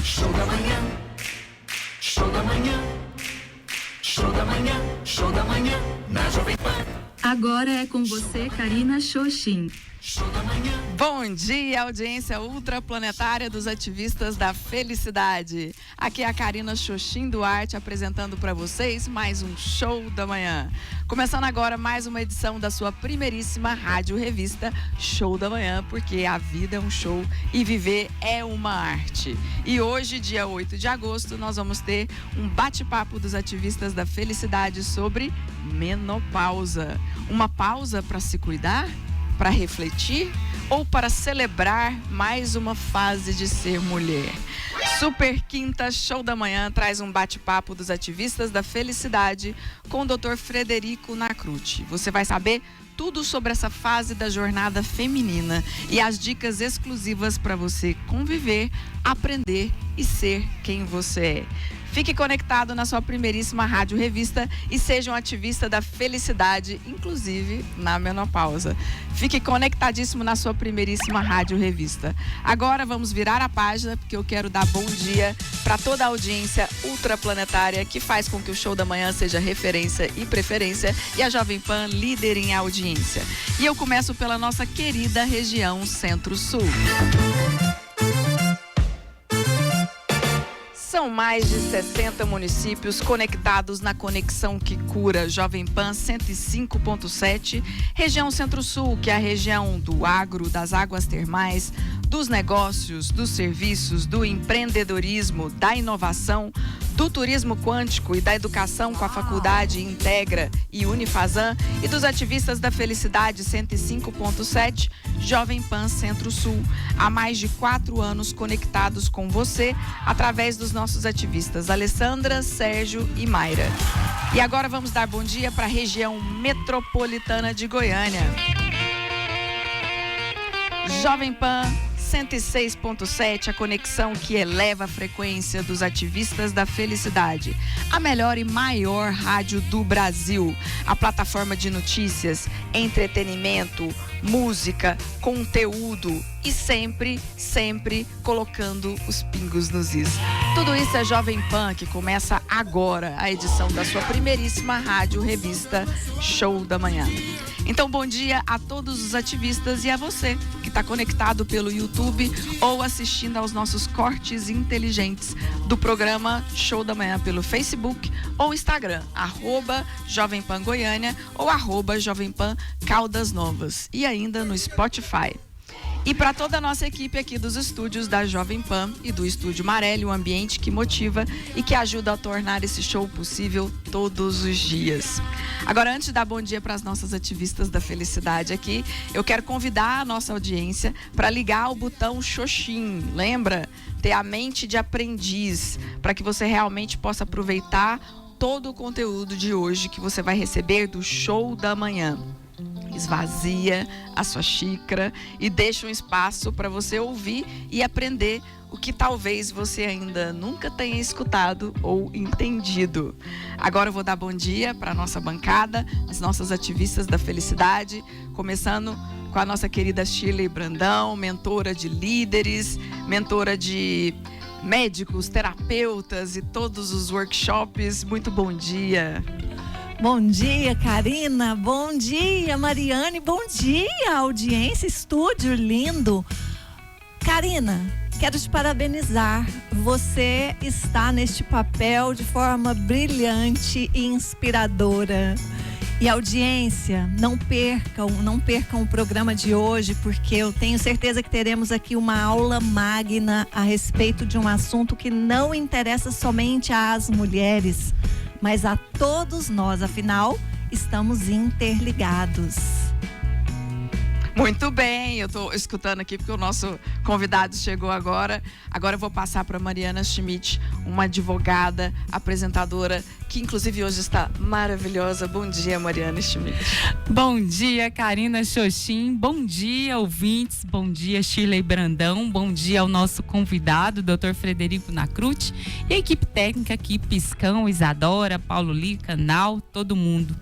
Show da manhã, show da manhã, show da manhã, show da manhã, na Jovem Pan. Agora é com você, Karina Xoxin. Show da manhã. Bom dia, audiência ultraplanetária dos ativistas da felicidade. Aqui é a Karina Xoxin Duarte apresentando para vocês mais um Show da Manhã. Começando agora mais uma edição da sua primeiríssima rádio revista Show da Manhã, porque a vida é um show e viver é uma arte. E hoje, dia 8 de agosto, nós vamos ter um bate-papo dos ativistas da felicidade sobre menopausa. Uma pausa para se cuidar? Para refletir ou para celebrar mais uma fase de ser mulher? Super Quinta Show da Manhã traz um bate-papo dos ativistas da felicidade com o Dr. Frederico Nacruti. Você vai saber tudo sobre essa fase da jornada feminina e as dicas exclusivas para você conviver, aprender e ser quem você é. Fique conectado na sua primeiríssima rádio revista e seja um ativista da felicidade, inclusive na menopausa. Fique conectadíssimo na sua primeiríssima rádio revista. Agora vamos virar a página, porque eu quero dar bom dia para toda a audiência ultraplanetária que faz com que o Show da Manhã seja referência e preferência e a Jovem Pan líder em audiência. E eu começo pela nossa querida região Centro-Sul. São mais de 60 municípios conectados na Conexão que Cura Jovem Pan 105.7, região Centro-Sul, que é a região do agro, das águas termais, dos negócios, dos serviços, do empreendedorismo, da inovação, do turismo quântico e da educação com a Faculdade Integra e Unifazam e dos ativistas da felicidade 105.7, Jovem Pan Centro-Sul. Há mais de 4 anos conectados com você através dos nossos ativistas Alessandra, Sérgio e Mayra. E agora vamos dar bom dia para a região metropolitana de Goiânia. Jovem Pan 106.7, a conexão que eleva a frequência dos ativistas da felicidade. A melhor e maior rádio do Brasil. A plataforma de notícias, entretenimento, música, conteúdo e sempre colocando os pingos nos is. Tudo isso é Jovem Pan, que começa agora a edição da sua primeiríssima rádio revista Show da Manhã. Então, bom dia a todos os ativistas e a você que está conectado pelo YouTube ou assistindo aos nossos cortes inteligentes do programa Show da Manhã pelo Facebook ou Instagram, @Jovem Pan Goiânia ou @Jovem Pan Caldas Novas e ainda no Spotify. E para toda a nossa equipe aqui dos estúdios da Jovem Pan e do Estúdio Marelli, um ambiente que motiva e que ajuda a tornar esse show possível todos os dias. Agora, antes de dar bom dia para as nossas ativistas da felicidade aqui, eu quero convidar a nossa audiência para ligar o botão Xoxin. Lembra? Ter a mente de aprendiz, para que você realmente possa aproveitar todo o conteúdo de hoje que você vai receber do Show da Manhã. Esvazia a sua xícara e deixa um espaço para você ouvir e aprender o que talvez você ainda nunca tenha escutado ou entendido. Agora eu vou dar bom dia para a nossa bancada, as nossas ativistas da felicidade, começando com a nossa querida Shirley Brandão, mentora de líderes, mentora de médicos, terapeutas e todos os workshops. Muito bom dia. Bom dia, Karina. Bom dia, Mariane. Bom dia, audiência, estúdio lindo. Karina, quero te parabenizar. Você está neste papel de forma brilhante e inspiradora. E audiência, não percam o programa de hoje, porque eu tenho certeza que teremos aqui uma aula magna a respeito de um assunto que não interessa somente às mulheres, mas a todos nós, afinal, estamos interligados. Muito bem, eu estou escutando aqui porque o nosso convidado chegou agora. Agora eu vou passar para Mariana Schmidt, uma advogada, apresentadora, que inclusive hoje está maravilhosa. Bom dia, Mariana Schmidt. Bom dia, Karina Xoxin. Bom dia, ouvintes. Bom dia, Shirley Brandão. Bom dia ao nosso convidado, Dr. Frederico Nacruti. E a equipe técnica aqui, Piscão, Isadora, Paulo Lica, Nau, todo mundo.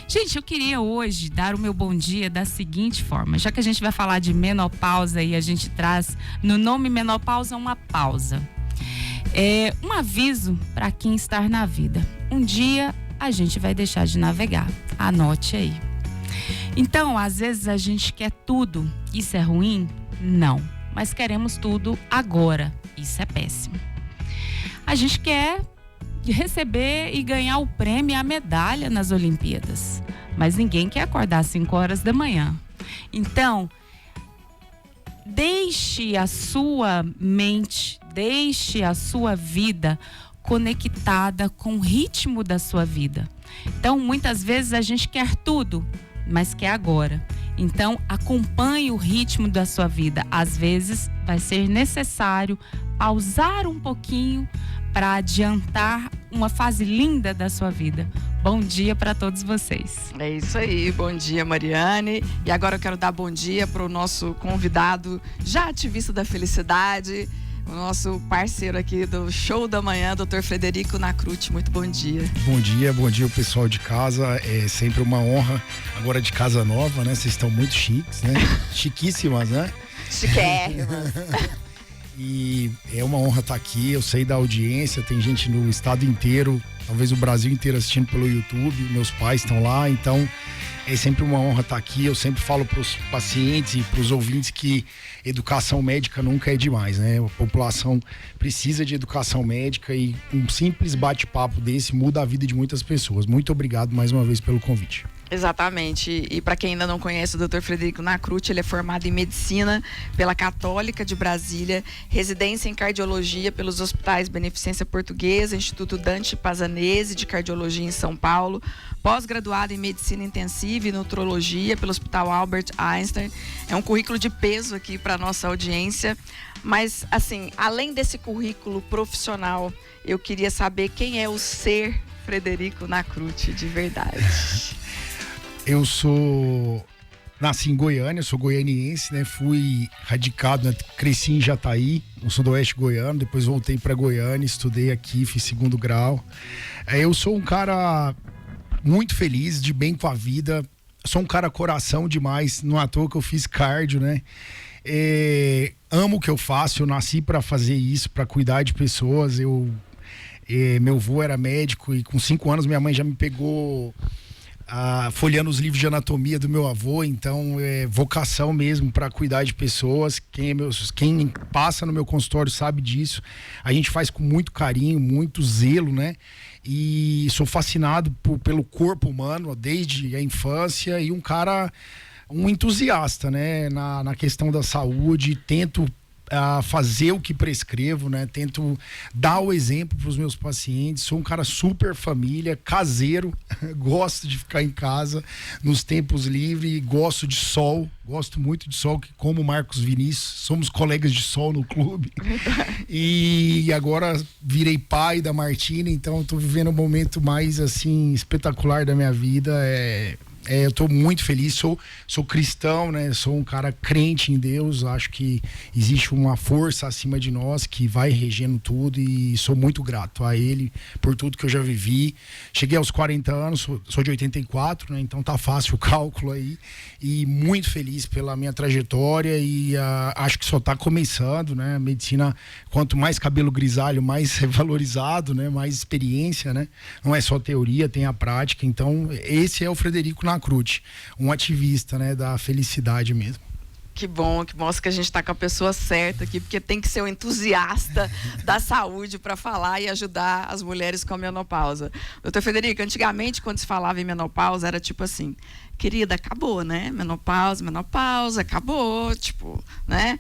Gente, eu queria hoje dar o meu bom dia da seguinte forma. Já que a gente vai falar de menopausa e a gente traz no nome menopausa uma pausa. Um aviso para quem está na vida. Um dia a gente vai deixar de navegar. Anote aí. Então, às vezes a gente quer tudo. Isso é ruim? Não. Mas queremos tudo agora. Isso é péssimo. A gente quer receber e ganhar o prêmio e a medalha nas Olimpíadas. Mas ninguém quer acordar às 5 horas da manhã. Então, deixe a sua mente, deixe a sua vida conectada com o ritmo da sua vida. Então, muitas vezes a gente quer tudo, mas quer agora. Então, acompanhe o ritmo da sua vida. Às vezes, vai ser necessário pausar um pouquinho para adiantar uma fase linda da sua vida. Bom dia para todos vocês. É isso aí, bom dia, Mariane. E agora eu quero dar bom dia para o nosso convidado, já ativista da felicidade, o nosso parceiro aqui do Show da Manhã, Dr. Frederico Nacruti. Muito bom dia. Bom dia o pessoal de casa. É sempre uma honra, agora de casa nova, né? Vocês estão muito chiques, né? Chiquíssimas, né? Chiquérrimas. E é uma honra estar aqui. Eu sei da audiência, tem gente no estado inteiro, talvez o Brasil inteiro assistindo pelo YouTube. Meus pais estão lá, então é sempre uma honra estar aqui. Eu sempre falo para os pacientes e para os ouvintes que educação médica nunca é demais, né? A população precisa de educação médica e um simples bate-papo desse muda a vida de muitas pessoas. Muito obrigado mais uma vez pelo convite. Exatamente. E para quem ainda não conhece o Dr. Frederico Nacruti, ele é formado em Medicina pela Católica de Brasília, residência em Cardiologia pelos Hospitais Beneficência Portuguesa, Instituto Dante Pazanese de Cardiologia em São Paulo, pós-graduado em Medicina Intensiva e Nutrologia pelo Hospital Albert Einstein. É um currículo de peso aqui para nossa audiência. Mas, assim, além desse currículo profissional, eu queria saber quem é o ser Frederico Nacruti de verdade. Eu nasci em Goiânia, sou goianiense, né? Fui radicado, né? Cresci em Jataí, no sudoeste goiano, depois voltei para Goiânia, estudei aqui, fiz 2º grau. Eu sou um cara muito feliz, de bem com a vida, sou um cara coração demais, não à toa que eu fiz cardio, né? Amo o que eu faço, eu nasci para fazer isso, para cuidar de pessoas. Meu avô era médico e com 5 anos minha mãe já me pegou folheando os livros de anatomia do meu avô, então é vocação mesmo para cuidar de pessoas. Quem passa no meu consultório sabe disso. A gente faz com muito carinho, muito zelo, né? E sou fascinado pelo corpo humano desde a infância e um entusiasta, né? Na questão da saúde, tento fazer o que prescrevo, né? Tento dar o exemplo para os meus pacientes. Sou um cara super família, caseiro, gosto de ficar em casa nos tempos livres, gosto de sol, gosto muito de sol, que como o Marcos Vinícius, somos colegas de sol no clube. E agora virei pai da Martina, então estou vivendo um momento mais assim espetacular da minha vida. Eu estou muito feliz, sou cristão, né? Sou um cara crente em Deus, acho que existe uma força acima de nós que vai regendo tudo e sou muito grato a Ele por tudo que eu já vivi. Cheguei aos 40 anos, sou de 84, né? Então tá fácil o cálculo aí, e muito feliz pela minha trajetória e acho que só tá começando, né? A medicina, quanto mais cabelo grisalho, mais é valorizado, né? Mais experiência, né? Não é só teoria, tem a prática. Então esse é o Frederico Nacruti, um ativista, né, da felicidade mesmo. Que bom, que mostra que a gente está com a pessoa certa aqui, porque tem que ser um entusiasta da saúde para falar e ajudar as mulheres com a menopausa. Doutor Frederico, antigamente quando se falava em menopausa era tipo assim, querida, acabou, né? Menopausa, acabou, tipo, né?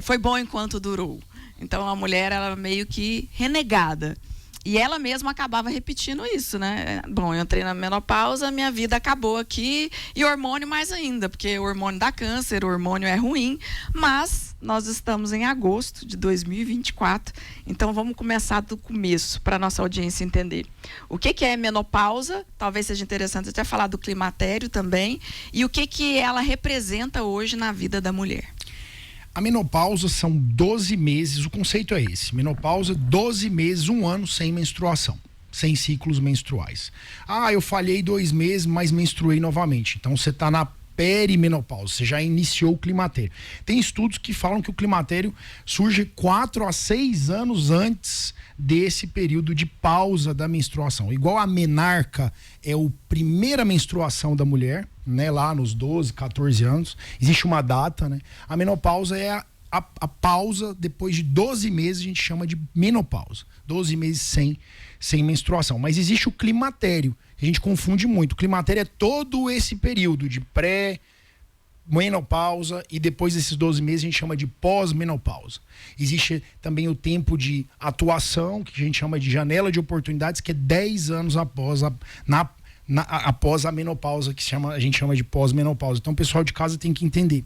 Foi bom enquanto durou. Então a mulher era meio que renegada. E ela mesma acabava repetindo isso, né? Bom, eu entrei na menopausa, minha vida acabou aqui, e hormônio mais ainda, porque o hormônio dá câncer, o hormônio é ruim, mas nós estamos em agosto de 2024, então vamos começar do começo, para a nossa audiência entender. O que é menopausa? Talvez seja interessante até falar do climatério também, e o que ela representa hoje na vida da mulher. A menopausa são 12 meses, o conceito é esse. Menopausa, 12 meses, 1 ano sem menstruação, sem ciclos menstruais. Eu falhei 2 meses, mas menstruei novamente. Então você está perimenopausa, você já iniciou o climatério. Tem estudos que falam que o climatério surge 4 a 6 anos antes desse período de pausa da menstruação. Igual a menarca é a primeira menstruação da mulher, né, lá nos 12, 14 anos, existe uma data, né? A menopausa é a pausa depois de 12 meses, a gente chama de menopausa. 12 meses sem menstruação. Mas existe o climatério, que a gente confunde muito. O climatério é todo esse período de pré-menopausa e depois desses 12 meses a gente chama de pós-menopausa. Existe também o tempo de atuação, que a gente chama de janela de oportunidades, que é 10 anos após após a menopausa, que a gente chama de pós-menopausa. Então o pessoal de casa tem que entender.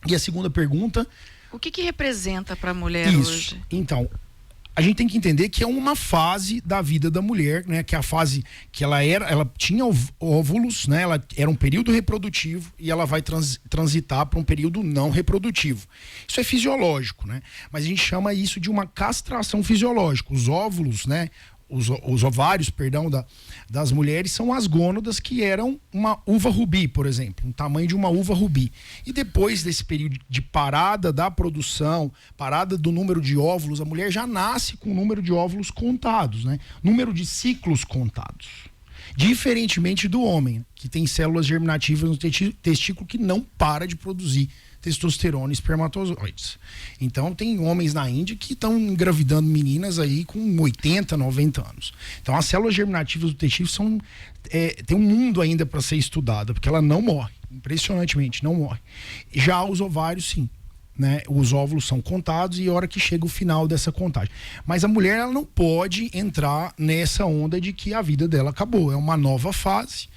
E a segunda pergunta... O que representa para a mulher Isso. hoje? Então, a gente tem que entender que é uma fase da vida da mulher, né? Que é a fase que ela tinha óvulos, né? Ela era um período reprodutivo e ela vai transitar para um período não reprodutivo. Isso é fisiológico, né? Mas a gente chama isso de uma castração fisiológica. Os óvulos, né? Os ovários, perdão, das mulheres são as gônadas, que eram uma uva rubi, por exemplo, um tamanho de uma uva rubi. E depois desse período de parada da produção, parada do número de óvulos, a mulher já nasce com o número de óvulos contados, né? Número de ciclos contados. Diferentemente do homem, que tem células germinativas no testículo que não para de produzir testosterona e espermatozoides. Então tem homens na Índia que estão engravidando meninas aí com 80, 90 anos. Então as células germinativas do testículo tem um mundo ainda para ser estudado, porque ela não morre, impressionantemente não morre. Já os ovários, sim, né? Os óvulos são contados e a hora que chega o final dessa contagem. Mas a mulher, ela não pode entrar nessa onda de que a vida dela acabou, é uma nova fase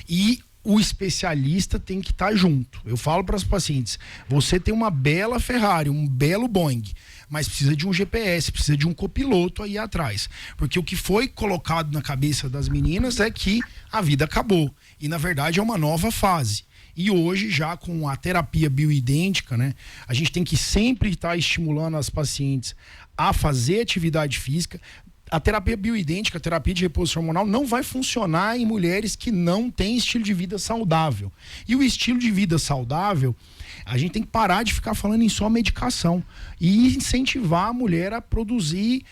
e o especialista tem que estar junto. Eu falo para as pacientes, você tem uma bela Ferrari, um belo Boeing, mas precisa de um GPS, precisa de um copiloto aí atrás. Porque o que foi colocado na cabeça das meninas é que a vida acabou. E na verdade é uma nova fase. E hoje, já com a terapia bioidêntica, né, a gente tem que sempre estar estimulando as pacientes a fazer atividade física. A terapia bioidêntica, a terapia de reposição hormonal, não vai funcionar em mulheres que não têm estilo de vida saudável. E o estilo de vida saudável, a gente tem que parar de ficar falando em só medicação e incentivar a mulher a produzir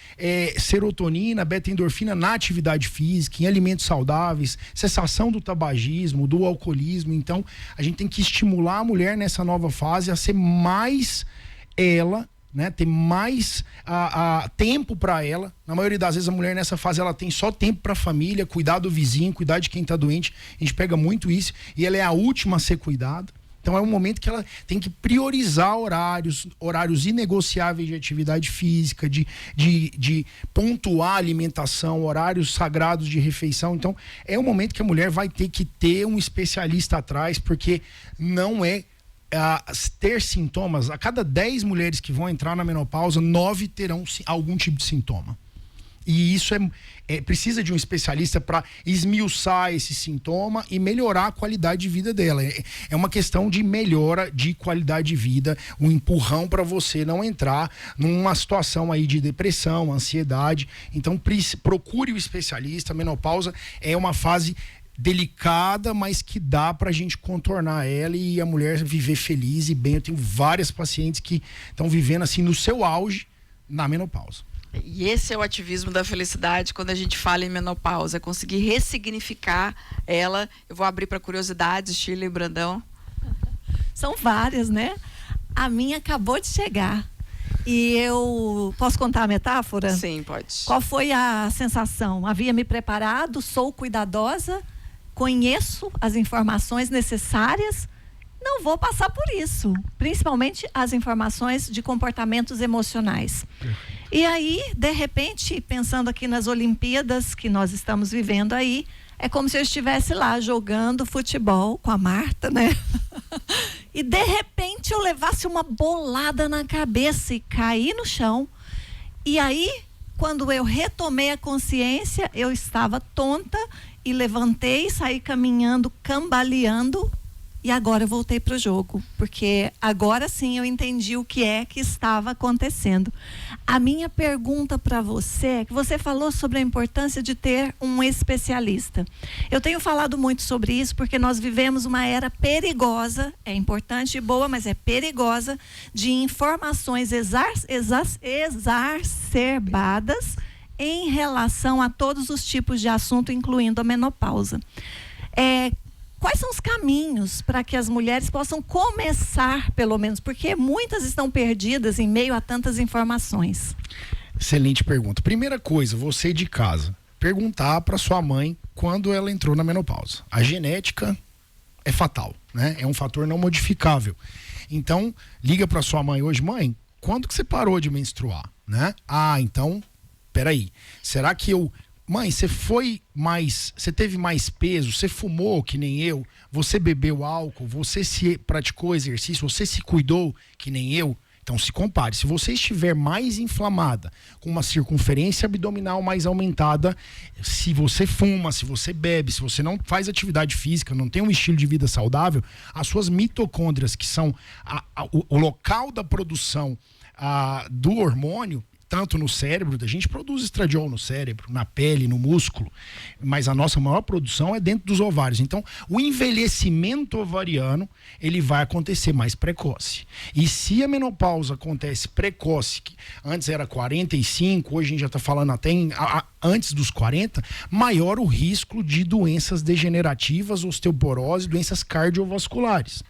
serotonina, beta-endorfina na atividade física, em alimentos saudáveis, cessação do tabagismo, do alcoolismo. Então, a gente tem que estimular a mulher nessa nova fase a ser mais ela, né, ter mais tempo para ela. Na maioria das vezes a mulher nessa fase ela tem só tempo para a família, cuidar do vizinho, cuidar de quem está doente. A gente pega muito isso e ela é a última a ser cuidada. Então é um momento que ela tem que priorizar horários inegociáveis de atividade física, de pontuar a alimentação, horários sagrados de refeição. Então é um momento que a mulher vai ter que ter um especialista atrás, porque não é ter sintomas. A cada 10 mulheres que vão entrar na menopausa, 9 terão algum tipo de sintoma. E isso precisa de um especialista para esmiuçar esse sintoma e melhorar a qualidade de vida dela. É uma questão de melhora de qualidade de vida, um empurrão para você não entrar numa situação aí de depressão, ansiedade. Então procure o especialista. A menopausa é uma fase delicada, mas que dá pra gente contornar ela e a mulher viver feliz e bem. Eu tenho várias pacientes que estão vivendo assim no seu auge na menopausa. E esse é o ativismo da felicidade quando a gente fala em menopausa, é conseguir ressignificar ela. Eu vou abrir para curiosidades, Shirley Brandão. São várias, né? A minha acabou de chegar. E eu posso contar a metáfora? Sim, pode. Qual foi a sensação? Havia me preparado, sou cuidadosa, conheço as informações necessárias, não vou passar por isso, principalmente as informações de comportamentos emocionais. E aí, de repente, pensando aqui nas Olimpíadas que nós estamos vivendo aí, é como se eu estivesse lá jogando futebol com a Marta, né? E de repente eu levasse uma bolada na cabeça e caí no chão. E aí, quando eu retomei a consciência, eu estava tonta e levantei, saí caminhando, cambaleando e agora eu voltei para o jogo, porque agora sim eu entendi o que é que estava acontecendo. A minha pergunta para você é que você falou sobre a importância de ter um especialista. Eu tenho falado muito sobre isso porque nós vivemos uma era perigosa, é importante e boa, mas é perigosa, de informações exacerbadas em relação a todos os tipos de assunto, incluindo a menopausa. Quais são os caminhos para que as mulheres possam começar, pelo menos, porque muitas estão perdidas em meio a tantas informações? Excelente pergunta. Primeira coisa, você de casa, perguntar para sua mãe quando ela entrou na menopausa. A genética é fatal, né? É um fator não modificável. Então, liga para sua mãe hoje, mãe, quando que você parou de menstruar, né? Então, peraí, será que mãe, você teve mais peso, você fumou que nem eu, você bebeu álcool, você se praticou exercício, você se cuidou que nem eu? Então se compare, se você estiver mais inflamada, com uma circunferência abdominal mais aumentada, se você fuma, se você bebe, se você não faz atividade física, não tem um estilo de vida saudável, as suas mitocôndrias, que são o local da produção do hormônio, tanto no cérebro, a gente produz estradiol no cérebro, na pele, no músculo, mas a nossa maior produção é dentro dos ovários. Então, o envelhecimento ovariano, ele vai acontecer mais precoce. E se a menopausa acontece precoce, que antes era 45, hoje a gente já está falando até antes dos 40, maior o risco de doenças degenerativas, osteoporose, doenças cardiovasculares.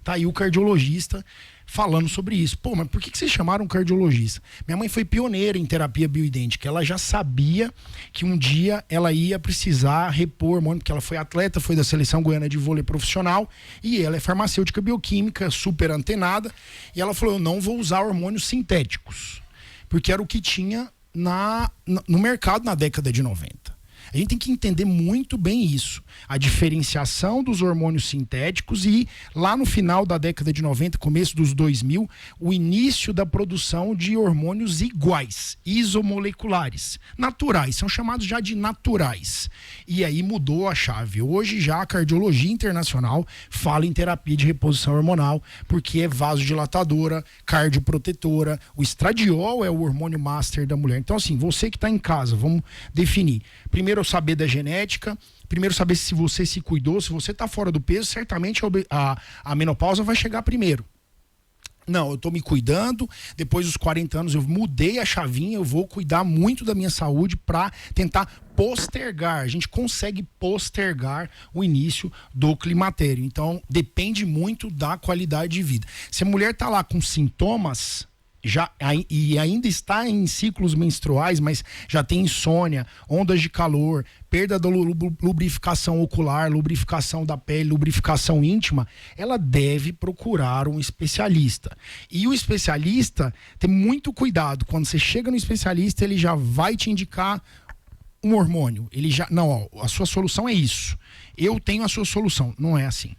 Tá aí o cardiologista falando sobre isso. Pô, mas por que vocês chamaram um cardiologista? Minha mãe foi pioneira em terapia bioidêntica. Ela já sabia que um dia ela ia precisar repor hormônio, porque ela foi atleta, foi da seleção goiana de vôlei profissional, e ela é farmacêutica bioquímica, super antenada, e ela falou, eu não vou usar hormônios sintéticos, porque era o que tinha no mercado na década de 90. A gente tem que entender muito bem isso, a diferenciação dos hormônios sintéticos e lá no final da década de 90, começo dos 2000, o início da produção de hormônios iguais, isomoleculares, naturais, são chamados já de naturais. E aí mudou a chave. Hoje já a cardiologia internacional fala em terapia de reposição hormonal, porque é vasodilatadora, cardioprotetora, o estradiol é o hormônio master da mulher. Então assim, você que está em casa, vamos definir. Primeiro saber da genética, primeiro saber se você se cuidou, se você está fora do peso, certamente a menopausa vai chegar primeiro. Não, eu estou me cuidando, depois dos 40 anos eu mudei a chavinha, eu vou cuidar muito da minha saúde para tentar postergar. A gente consegue postergar o início do climatério. Então, depende muito da qualidade de vida. Se a mulher está lá com sintomas e ainda está em ciclos menstruais, mas já tem insônia, ondas de calor, perda da lubrificação ocular, lubrificação da pele, lubrificação íntima, ela deve procurar um especialista. E o especialista tem muito cuidado. Quando você chega no especialista, ele já vai te indicar um hormônio. A sua solução é isso. Eu tenho a sua solução. Não é assim.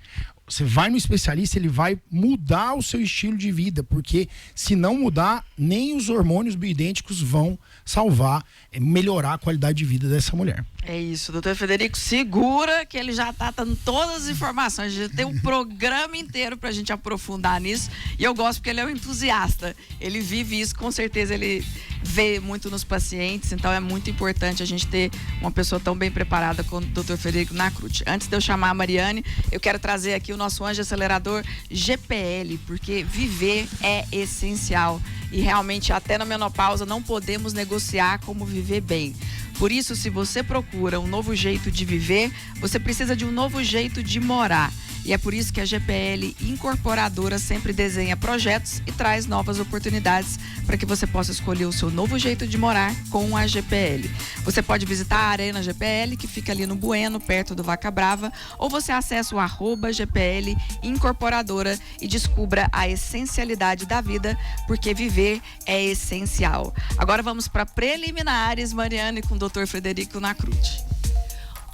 Você vai no especialista, ele vai mudar o seu estilo de vida, porque se não mudar, nem os hormônios bioidênticos vão salvar, melhorar a qualidade de vida dessa mulher. É isso, doutor Frederico, segura que ele já está dando todas as informações, a gente tem um programa inteiro pra gente aprofundar nisso, e eu gosto porque ele é um entusiasta, ele vive isso, com certeza ele vê muito nos pacientes, então é muito importante a gente ter uma pessoa tão bem preparada como o doutor Frederico Nacruti. Antes de eu chamar a Mariane, eu quero trazer aqui o nosso anjo acelerador GPL, porque viver é essencial e realmente até na menopausa não podemos negociar como viver bem. Por isso, se você procura um novo jeito de viver, você precisa de um novo jeito de morar. E é por isso que a GPL Incorporadora sempre desenha projetos e traz novas oportunidades para que você possa escolher o seu novo jeito de morar com a GPL. Você pode visitar a Arena GPL, que fica ali no Bueno, perto do Vaca Brava, ou você acessa o @GPL Incorporadora e descubra a essencialidade da vida, porque viver é essencial. Agora vamos para preliminares, Mariane, com o Dr. Frederico Nacruti.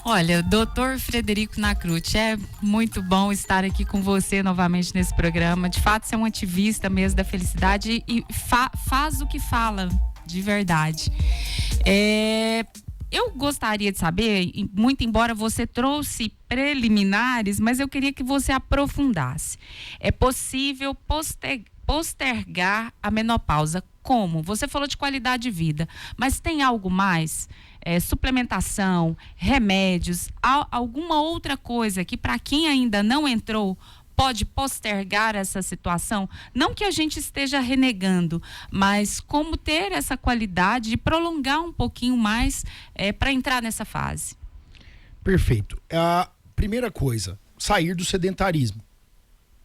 Olha, doutor Frederico Nacruti, é muito bom estar aqui com você novamente nesse programa. De fato, você é um ativista mesmo da felicidade e faz o que fala, de verdade. Eu gostaria de saber, muito embora você trouxe preliminares, mas eu queria que você aprofundasse. É possível postergar a menopausa? Como? Você falou de qualidade de vida, mas tem algo mais? Suplementação, remédios, alguma outra coisa que para quem ainda não entrou pode postergar essa situação? Não que a gente esteja renegando, mas como ter essa qualidade de prolongar um pouquinho mais para entrar nessa fase? Perfeito. A primeira coisa, sair do sedentarismo.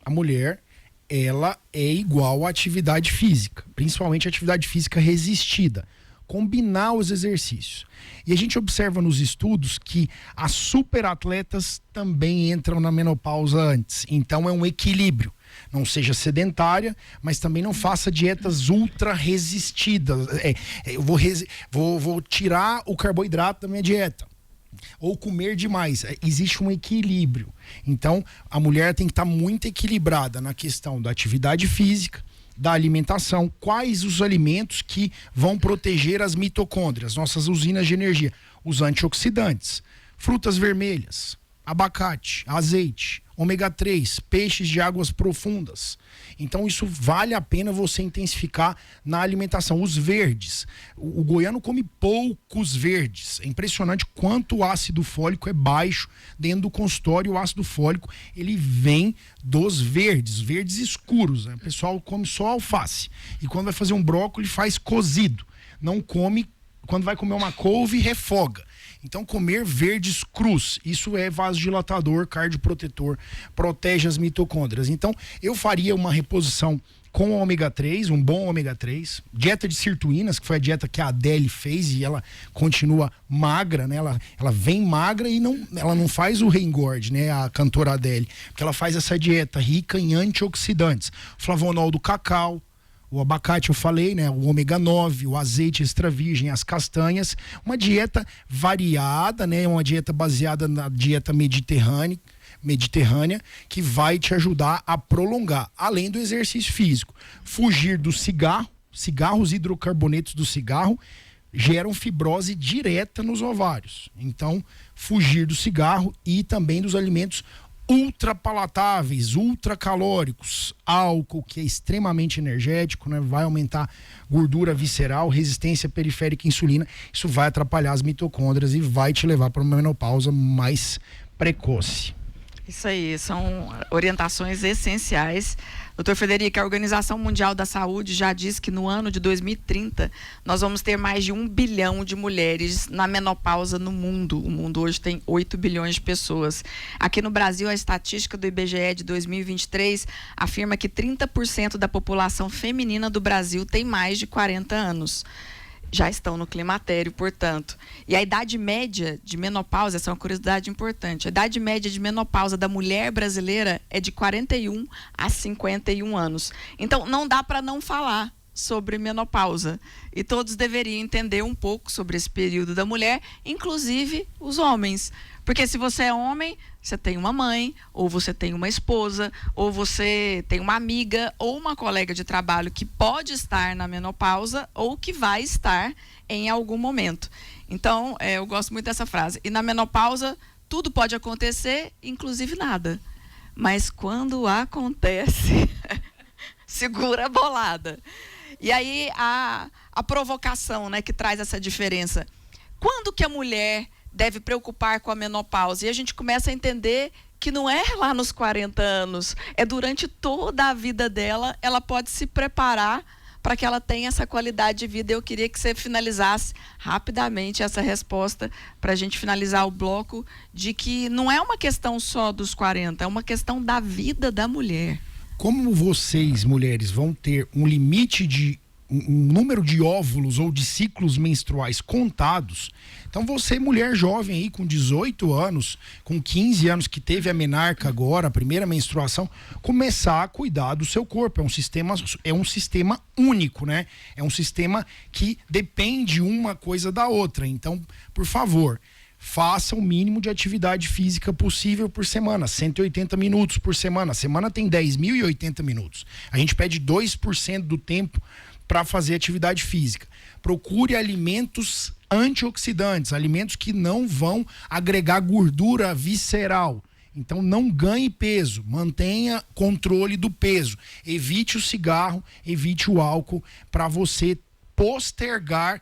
A mulher, ela é igual à atividade física, principalmente a atividade física resistida. Combinar os exercícios. E a gente observa nos estudos que as superatletas também entram na menopausa antes. Então é um equilíbrio. Não seja sedentária, mas também não faça dietas ultra resistidas. Eu vou tirar o carboidrato da minha dieta. Ou comer demais. Existe um equilíbrio. Então a mulher tem que estar muito equilibrada na questão da atividade física, da alimentação, quais os alimentos que vão proteger as mitocôndrias, nossas usinas de energia, os antioxidantes, frutas vermelhas, abacate, azeite, ômega 3, peixes de águas profundas. Então isso vale a pena você intensificar na alimentação. Os verdes, o goiano come poucos verdes. É impressionante quanto o ácido fólico é baixo dentro do consultório. O ácido fólico, ele vem dos verdes escuros, né? O pessoal come só alface. E quando vai fazer um brócolis, faz cozido. Não come, quando vai comer uma couve, refoga. Então, comer verdes crus, isso é vasodilatador, cardioprotetor, protege as mitocôndrias. Então, eu faria uma reposição com ômega 3, um bom ômega 3, dieta de sirtuínas, que foi a dieta que a Adele fez e ela continua magra, né? Ela vem magra e ela não faz o reengorde, né? A cantora Adele, porque ela faz essa dieta rica em antioxidantes, flavonol do cacau, o abacate eu falei, né? O ômega 9, o azeite extra virgem, as castanhas, uma dieta variada, né? Uma dieta baseada na dieta mediterrânea, que vai te ajudar a prolongar, além do exercício físico. Fugir do cigarros hidrocarbonetos do cigarro geram fibrose direta nos ovários. Então, fugir do cigarro e também dos alimentos ultrapalatáveis, ultracalóricos, álcool, que é extremamente energético, né? Vai aumentar gordura visceral, resistência periférica à insulina. Isso vai atrapalhar as mitocôndrias e vai te levar para uma menopausa mais precoce. Isso aí, são orientações essenciais. Doutor Frederico, a Organização Mundial da Saúde já diz que no ano de 2030 nós vamos ter mais de 1 bilhão de mulheres na menopausa no mundo. O mundo hoje tem 8 bilhões de pessoas. Aqui no Brasil, a estatística do IBGE de 2023 afirma que 30% da população feminina do Brasil tem mais de 40 anos. Já estão no climatério, portanto. E a idade média de menopausa, essa é uma curiosidade importante, a idade média de menopausa da mulher brasileira é de 41 a 51 anos. Então, não dá para não falar sobre menopausa. E todos deveriam entender um pouco sobre esse período da mulher, inclusive os homens. Porque se você é homem, você tem uma mãe, ou você tem uma esposa, ou você tem uma amiga, ou uma colega de trabalho que pode estar na menopausa, ou que vai estar em algum momento. Então, eu gosto muito dessa frase. E na menopausa, tudo pode acontecer, inclusive nada. Mas quando acontece, segura a bolada. E aí, a provocação, né, que traz essa diferença. Quando que a mulher deve preocupar com a menopausa? E a gente começa a entender que não é lá nos 40 anos, é durante toda a vida dela, ela pode se preparar para que ela tenha essa qualidade de vida. Eu queria que você finalizasse rapidamente essa resposta para a gente finalizar o bloco, de que não é uma questão só dos 40, é uma questão da vida da mulher. Como vocês, mulheres, vão ter um limite de um número de óvulos ou de ciclos menstruais contados, então você, mulher jovem aí com 18 anos, com 15 anos, que teve a menarca agora, a primeira menstruação, começar a cuidar do seu corpo. É um sistema único, né? É um sistema que depende uma coisa da outra. Então, por favor, faça o mínimo de atividade física possível por semana, 180 minutos por semana. A semana tem 10.080 minutos. A gente pede 2% do tempo para fazer atividade física. Procure alimentos antioxidantes, alimentos que não vão agregar gordura visceral. Então não ganhe peso, mantenha controle do peso, evite o cigarro, evite o álcool, para você postergar,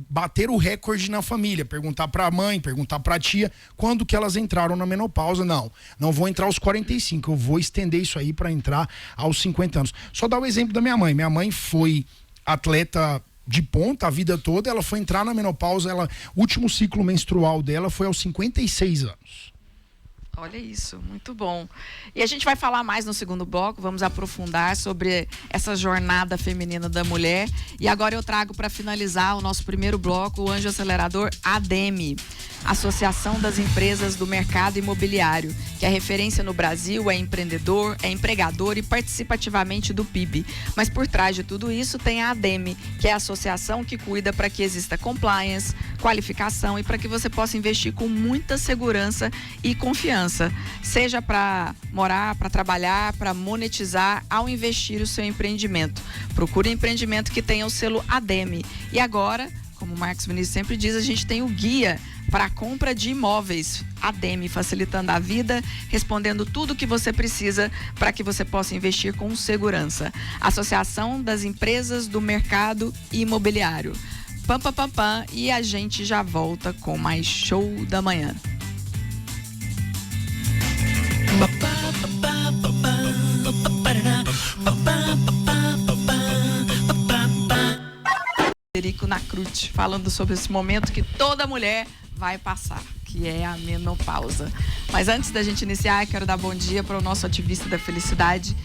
bater o recorde na família, perguntar para a mãe, perguntar para a tia quando que elas entraram na menopausa. Não vou entrar aos 45, eu vou estender isso aí para entrar aos 50 anos. Só dar o exemplo da minha mãe foi atleta de ponta a vida toda, ela foi entrar na menopausa, o último ciclo menstrual dela foi aos 56 anos. Olha isso, muito bom. E a gente vai falar mais no segundo bloco, vamos aprofundar sobre essa jornada feminina da mulher. E agora eu trago para finalizar o nosso primeiro bloco o Anjo Acelerador ADEME, Associação das Empresas do Mercado Imobiliário, que é referência no Brasil, é empreendedor, é empregador e participa ativamente do PIB. Mas por trás de tudo isso tem a ADEME, que é a associação que cuida para que exista compliance, qualificação e para que você possa investir com muita segurança e confiança. Seja para morar, para trabalhar, para monetizar, ao investir o seu empreendimento. Procure um empreendimento que tenha o selo ADEME. E agora, como o Marcos Vinícius sempre diz, a gente tem o guia para a compra de imóveis. ADEME, facilitando a vida, respondendo tudo o que você precisa para que você possa investir com segurança. Associação das Empresas do Mercado Imobiliário. Pam, pam, pam, pam, e a gente já volta com mais Show da Manhã. Frederico Nacruti, falando sobre esse momento que toda mulher vai passar, que é a menopausa. Mas antes da gente iniciar, quero dar bom dia para o nosso ativista da felicidade,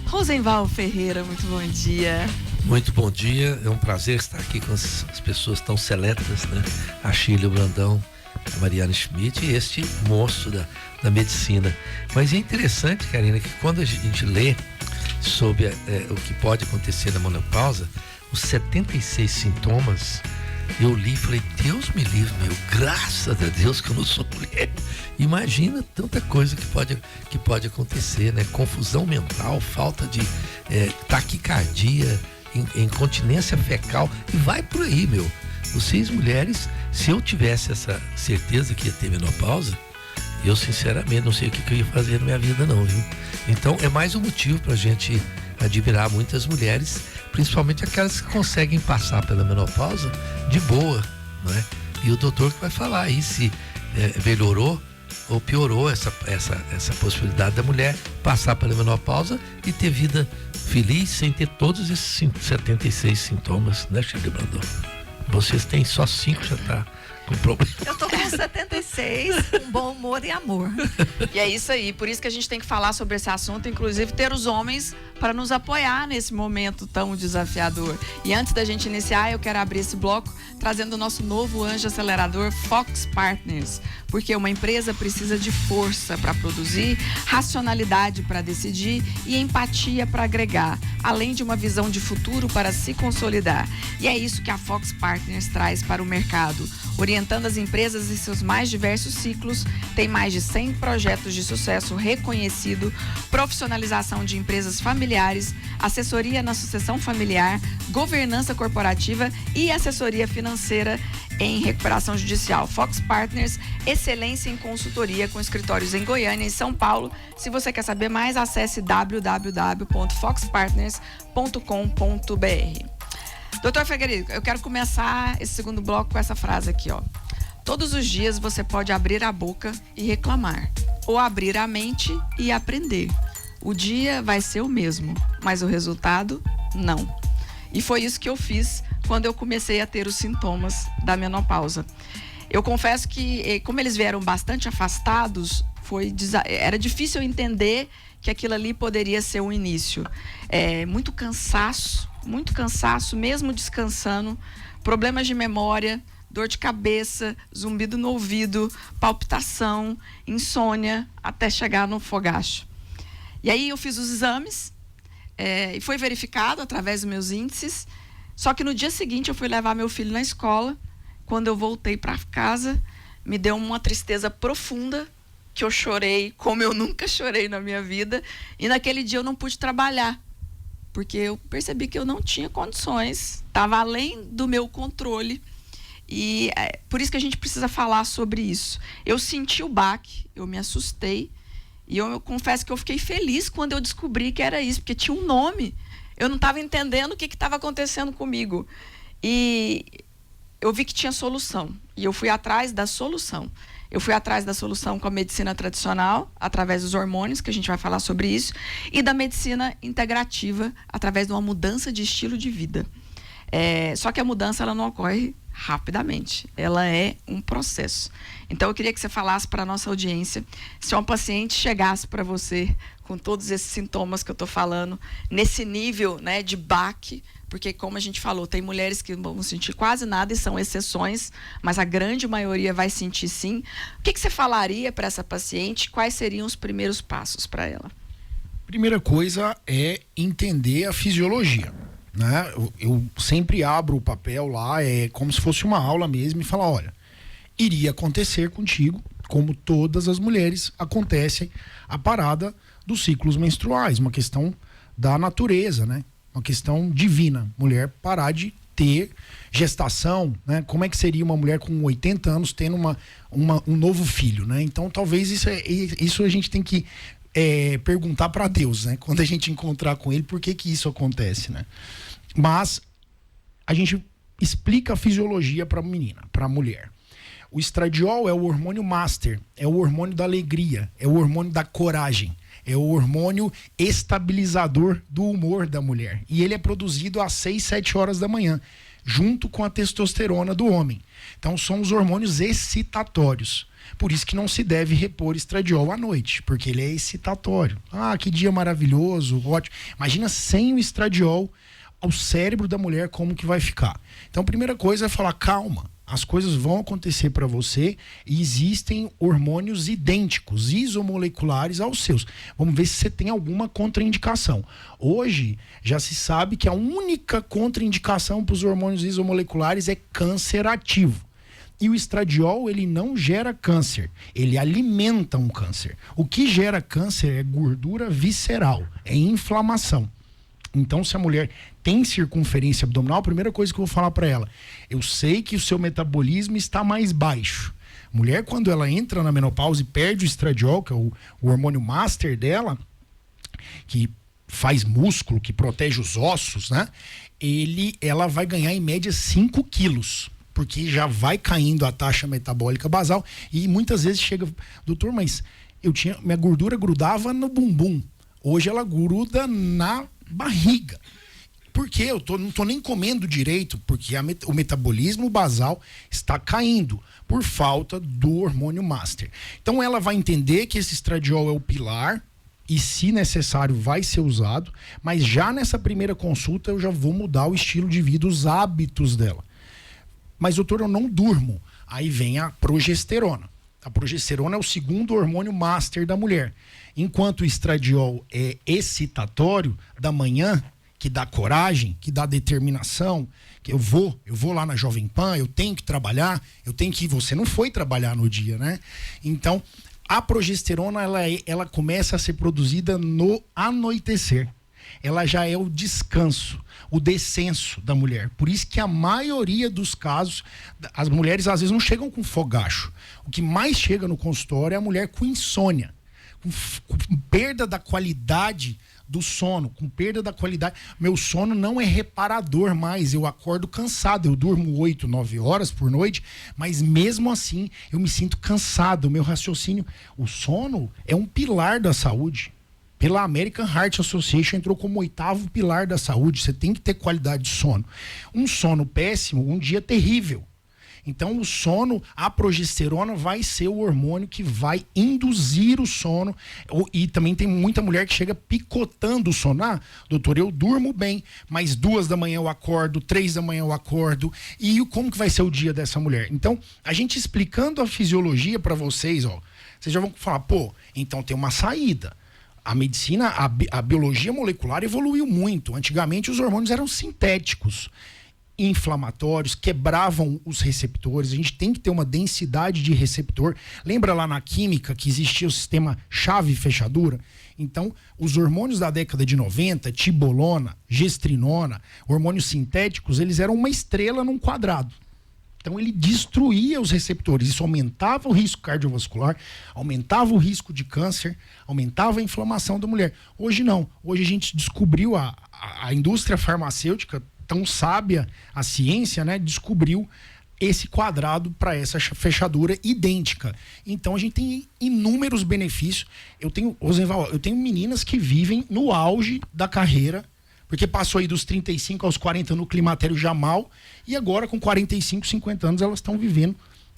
Rosenval Ferreira. Muito bom dia. Muito bom dia, é um prazer estar aqui com as pessoas tão seletas, né? A Shirley Brandão, a Mariana Schmidt e este monstro da medicina. Mas é interessante, Karina, que quando a gente lê sobre o que pode acontecer na menopausa, os 76 sintomas, eu li e falei, Deus me livre, graças a Deus que eu não sou mulher. Imagina tanta coisa que pode acontecer, né? Confusão mental, falta de taquicardia, incontinência fecal, e vai por aí, Vocês mulheres, se eu tivesse essa certeza que ia ter menopausa, eu sinceramente não sei o que eu ia fazer na minha vida não, viu? Então é mais um motivo pra gente admirar muitas mulheres, principalmente aquelas que conseguem passar pela menopausa de boa, não é? E o doutor que vai falar aí se melhorou ou piorou essa possibilidade da mulher passar pela menopausa e ter vida feliz sem ter todos esses 76 sintomas, né, Shirley Brandão? Vocês têm só 5, já tá com problema. Eu tô com 76, com bom humor e amor. E é isso aí, por isso que a gente tem que falar sobre esse assunto, inclusive ter os homens para nos apoiar nesse momento tão desafiador. E antes da gente iniciar, eu quero abrir esse bloco trazendo o nosso novo anjo acelerador Fox Partners, porque uma empresa precisa de força para produzir, racionalidade para decidir e empatia para agregar, além de uma visão de futuro para se consolidar. E é isso que a Fox Partners traz para o mercado, orientando as empresas em seus mais diversos ciclos. Tem mais de 100 projetos de sucesso reconhecido, profissionalização de empresas familiares, assessoria na sucessão familiar, governança corporativa e assessoria financeira em recuperação judicial. Fox Partners, excelência em consultoria com escritórios em Goiânia e São Paulo. Se você quer saber mais, acesse www.foxpartners.com.br. Doutor Frederico, eu quero começar esse segundo bloco com essa frase aqui, ó. Todos os dias você pode abrir a boca e reclamar, ou abrir a mente e aprender. O dia vai ser o mesmo, mas o resultado, não. E foi isso que eu fiz quando eu comecei a ter os sintomas da menopausa. Eu confesso que, como eles vieram bastante afastados, era difícil entender que aquilo ali poderia ser um início. Muito cansaço, mesmo descansando, problemas de memória, dor de cabeça, zumbido no ouvido, palpitação, insônia, até chegar no fogacho. E aí eu fiz os exames e foi verificado através dos meus índices. Só que no dia seguinte eu fui levar meu filho na escola. Quando eu voltei para casa, me deu uma tristeza profunda, que eu chorei como eu nunca chorei na minha vida. E naquele dia eu não pude trabalhar, porque eu percebi que eu não tinha condições, estava além do meu controle. E é por isso que a gente precisa falar sobre isso. Eu senti o baque, eu me assustei. E eu confesso que eu fiquei feliz quando eu descobri que era isso, porque tinha um nome. Eu não estava entendendo o que estava acontecendo comigo. E eu vi que tinha solução. E eu fui atrás da solução. Eu fui atrás da solução com a medicina tradicional, através dos hormônios, que a gente vai falar sobre isso, e da medicina integrativa, através de uma mudança de estilo de vida. Só que a mudança ela não ocorre rapidamente. Ela é um processo. Então, eu queria que você falasse para a nossa audiência, se uma paciente chegasse para você com todos esses sintomas que eu estou falando, nesse nível, né, de baque, porque, como a gente falou, tem mulheres que não vão sentir quase nada e são exceções, mas a grande maioria vai sentir sim. O que você falaria para essa paciente? Quais seriam os primeiros passos para ela? Primeira coisa é entender a fisiologia, né? Eu sempre abro o papel lá, é como se fosse uma aula mesmo, e falar, olha, iria acontecer contigo, como todas as mulheres, acontece a parada dos ciclos menstruais, uma questão da natureza, né? Uma questão divina, mulher parar de ter gestação, né? Como é que seria uma mulher com 80 anos tendo um novo filho, né? Então talvez isso a gente tem que perguntar para Deus, né? Quando a gente encontrar com ele, por que isso acontece, né? Mas a gente explica a fisiologia para a menina, para a mulher. O estradiol é o hormônio master, é o hormônio da alegria, é o hormônio da coragem, é o hormônio estabilizador do humor da mulher. E ele é produzido às 6, 7 horas da manhã, junto com a testosterona do homem. Então são os hormônios excitatórios. Por isso que não se deve repor estradiol à noite, porque ele é excitatório. Ah, que dia maravilhoso, ótimo. Imagina sem o estradiol, o cérebro da mulher como que vai ficar. Então a primeira coisa é falar, calma. As coisas vão acontecer para você e existem hormônios idênticos, isomoleculares aos seus. Vamos ver se você tem alguma contraindicação. Hoje, já se sabe que a única contraindicação para os hormônios isomoleculares é câncer ativo. E o estradiol, ele não gera câncer, ele alimenta um câncer. O que gera câncer é gordura visceral, é inflamação. Então, se a mulher tem circunferência abdominal, a primeira coisa que eu vou falar para ela, eu sei que o seu metabolismo está mais baixo. Mulher, quando ela entra na menopausa e perde o estradiol, que é o hormônio master dela, que faz músculo, que protege os ossos, né? Ela vai ganhar em média 5 quilos, porque já vai caindo a taxa metabólica basal. E muitas vezes chega, doutor, mas minha gordura grudava no bumbum. Hoje ela gruda na barriga. Por quê? Não tô nem comendo direito, porque o metabolismo basal está caindo por falta do hormônio master. Então ela vai entender que esse estradiol é o pilar e, se necessário, vai ser usado, mas já nessa primeira consulta eu já vou mudar o estilo de vida, os hábitos dela. Mas, doutor, eu não durmo. Aí vem a progesterona. A progesterona é o segundo hormônio master da mulher. Enquanto o estradiol é excitatório da manhã, que dá coragem, que dá determinação, que eu vou lá na Jovem Pan, eu tenho que trabalhar, você não foi trabalhar no dia, né? Então, a progesterona, ela começa a ser produzida no anoitecer. Ela já é o descanso, o descenso da mulher. Por isso que a maioria dos casos, as mulheres às vezes não chegam com fogacho. O que mais chega no consultório é a mulher com insônia, com perda da qualidade do sono, com perda da qualidade. Meu sono não é reparador mais, eu acordo cansado, eu durmo 8, 9 horas por noite, mas mesmo assim eu me sinto cansado, o meu raciocínio. O sono é um pilar da saúde. Pela American Heart Association entrou como 8º pilar da saúde. Você tem que ter qualidade de sono. Um sono péssimo, um dia terrível. Então o sono, a progesterona vai ser o hormônio que vai induzir o sono. E também tem muita mulher que chega picotando o sono. Ah, doutor, eu durmo bem, mas 2 da manhã eu acordo, 3 da manhã eu acordo. E como que vai ser o dia dessa mulher? Então, a gente explicando a fisiologia para vocês, vocês já vão falar, então tem uma saída. A medicina, a biologia molecular evoluiu muito. Antigamente os hormônios eram sintéticos, inflamatórios, quebravam os receptores. A gente tem que ter uma densidade de receptor. Lembra lá na química que existia o sistema chave e fechadura? Então, os hormônios da década de 90, tibolona, gestrinona, hormônios sintéticos, eles eram uma estrela num quadrado. Então ele destruía os receptores. Isso aumentava o risco cardiovascular, aumentava o risco de câncer, aumentava a inflamação da mulher. Hoje não. Hoje a gente descobriu, a indústria farmacêutica, tão sábia, a ciência, né, descobriu esse quadrado para essa fechadura idêntica. Então a gente tem inúmeros benefícios. Eu tenho meninas que vivem no auge da carreira, porque passou aí dos 35 aos 40 no climatério já mal, e agora com 45, 50 anos elas estão vivendo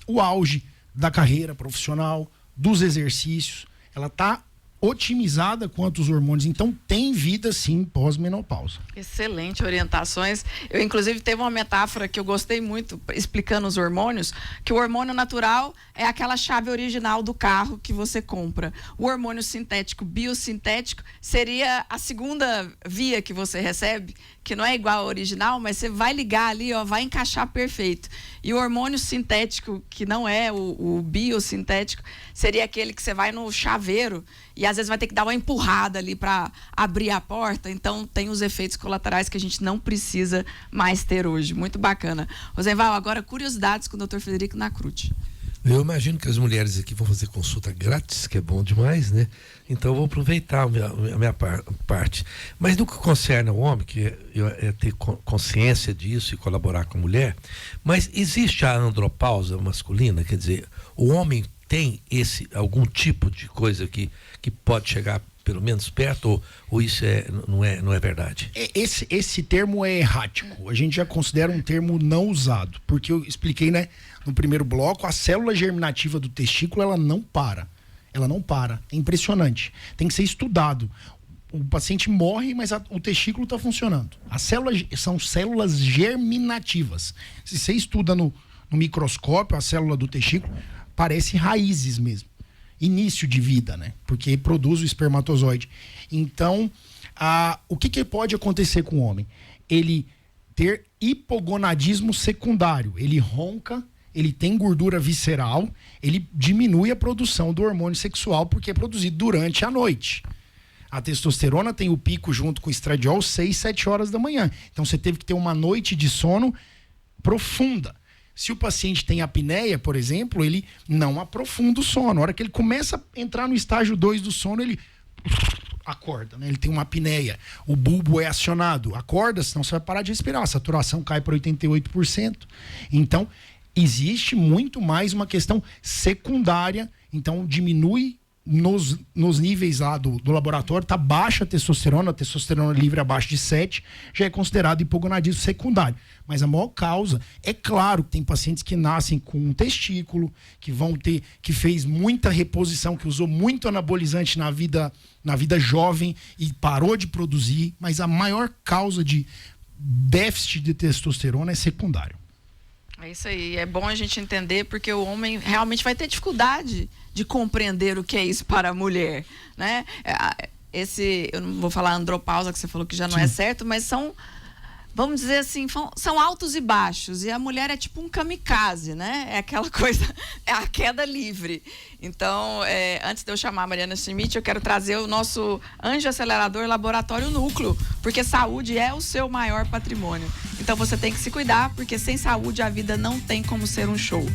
o auge da carreira profissional, dos exercícios. Ela está otimizada quanto os hormônios, então tem vida sim pós-menopausa. Excelente orientações. Eu inclusive teve uma metáfora que eu gostei muito explicando os hormônios, que o hormônio natural é aquela chave original do carro que você compra. O hormônio sintético, biosintético, seria a segunda via que você recebe, que não é igual ao original, mas você vai ligar ali, ó, vai encaixar perfeito. E o hormônio sintético, que não é o biosintético, seria aquele que você vai no chaveiro e às vezes vai ter que dar uma empurrada ali para abrir a porta. Então tem os efeitos colaterais que a gente não precisa mais ter hoje. Muito bacana. Rosenval, agora curiosidades com o Dr. Frederico Nacruti. Eu imagino que as mulheres aqui vão fazer consulta grátis, que é bom demais, né? Então eu vou aproveitar a minha parte. Mas no que concerne ao homem, que é ter consciência disso e colaborar com a mulher, mas existe a andropausa masculina, quer dizer, o homem tem algum tipo de coisa que pode chegar pelo menos perto, ou isso não é verdade? Esse termo é errático. A gente já considera um termo não usado, porque eu expliquei, né, no primeiro bloco, a célula germinativa do testículo, ela não para. Ela não para. É impressionante. Tem que ser estudado. O paciente morre, mas o testículo está funcionando. As células são células germinativas. Se você estuda no microscópio a célula do testículo, parece raízes mesmo. Início de vida, né? Porque produz o espermatozoide. Então, o que pode acontecer com o homem? Ele ter hipogonadismo secundário. Ele ronca, ele tem gordura visceral, ele diminui a produção do hormônio sexual porque é produzido durante a noite. A testosterona tem o pico junto com o estradiol 6, 7 horas da manhã. Então você teve que ter uma noite de sono profunda. Se o paciente tem apneia, por exemplo, ele não aprofunda o sono. Na hora que ele começa a entrar no estágio 2 do sono, ele acorda, né? Ele tem uma apneia. O bulbo é acionado. Acorda, senão você vai parar de respirar. A saturação cai para 88%. Então, existe muito mais uma questão secundária. Então, diminui nos níveis lá do laboratório, tá baixa a testosterona livre abaixo de 7, já é considerado hipogonadismo secundário. Mas a maior causa, é claro que tem pacientes que nascem com um testículo, que fez muita reposição, que usou muito anabolizante na vida jovem e parou de produzir, mas a maior causa de déficit de testosterona é secundário. É isso aí, é bom a gente entender, porque o homem realmente vai ter dificuldade de compreender o que é isso para a mulher, né? Eu não vou falar andropausa, que você falou que já não é certo, mas são, vamos dizer assim, são altos e baixos, e a mulher é tipo um kamikaze, né? É aquela coisa, é a queda livre. Então, antes de eu chamar a Mariana Schmidt, eu quero trazer o nosso anjo acelerador Laboratório Núcleo, porque saúde é o seu maior patrimônio. Então você tem que se cuidar, porque sem saúde a vida não tem como ser um show.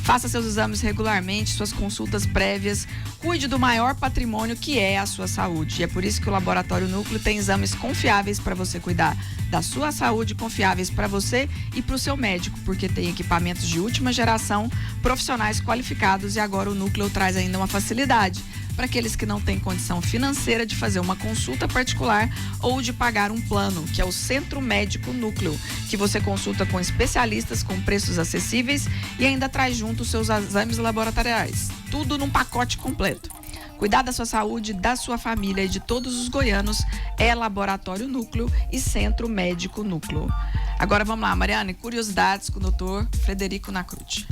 Faça seus exames regularmente, suas consultas prévias, cuide do maior patrimônio que é a sua saúde. E é por isso que o Laboratório Núcleo tem exames confiáveis para você cuidar da sua saúde, confiáveis para você e para o seu médico, porque tem equipamentos de última geração, profissionais qualificados, e agora o Núcleo traz ainda uma facilidade para aqueles que não têm condição financeira de fazer uma consulta particular ou de pagar um plano, que é o Centro Médico Núcleo, que você consulta com especialistas com preços acessíveis e ainda traz junto os seus exames laboratoriais. Tudo num pacote completo. Cuidar da sua saúde, da sua família e de todos os goianos é Laboratório Núcleo e Centro Médico Núcleo. Agora vamos lá, Mariane, curiosidades com o Dr. Frederico Nacruti.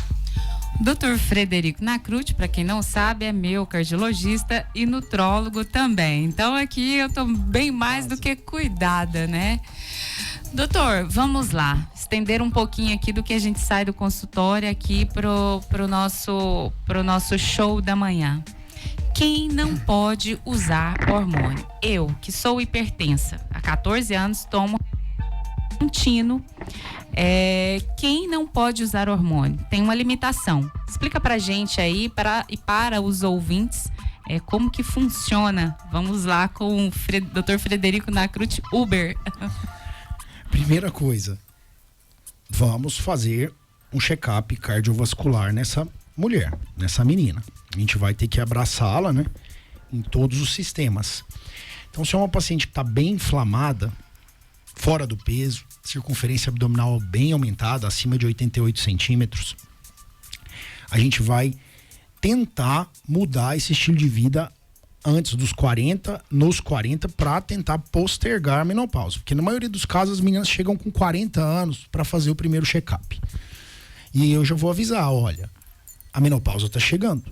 Dr. Frederico Nacruti, para quem não sabe, é meu cardiologista e nutrólogo também. Então aqui eu tô bem mais do que cuidada, né? Doutor, vamos lá, estender um pouquinho aqui do que a gente sai do consultório aqui pro nosso show da manhã. Quem não pode usar hormônio? Eu, que sou hipertensa, há 14 anos tomo contínuo. Quem não pode usar hormônio? Tem uma limitação. Explica pra gente aí e para os ouvintes como que funciona. Vamos lá com o Dr. Frederico Nacruti, Uber. Primeira coisa, vamos fazer um check-up cardiovascular nessa mulher, nessa menina. A gente vai ter que abraçá-la, né, em todos os sistemas. Então, se é uma paciente que está bem inflamada, fora do peso, circunferência abdominal bem aumentada, acima de 88 centímetros, a gente vai tentar mudar esse estilo de vida antes dos 40, nos 40, para tentar postergar a menopausa. Porque na maioria dos casos as meninas chegam com 40 anos para fazer o primeiro check-up. E eu já vou avisar, olha, a menopausa está chegando.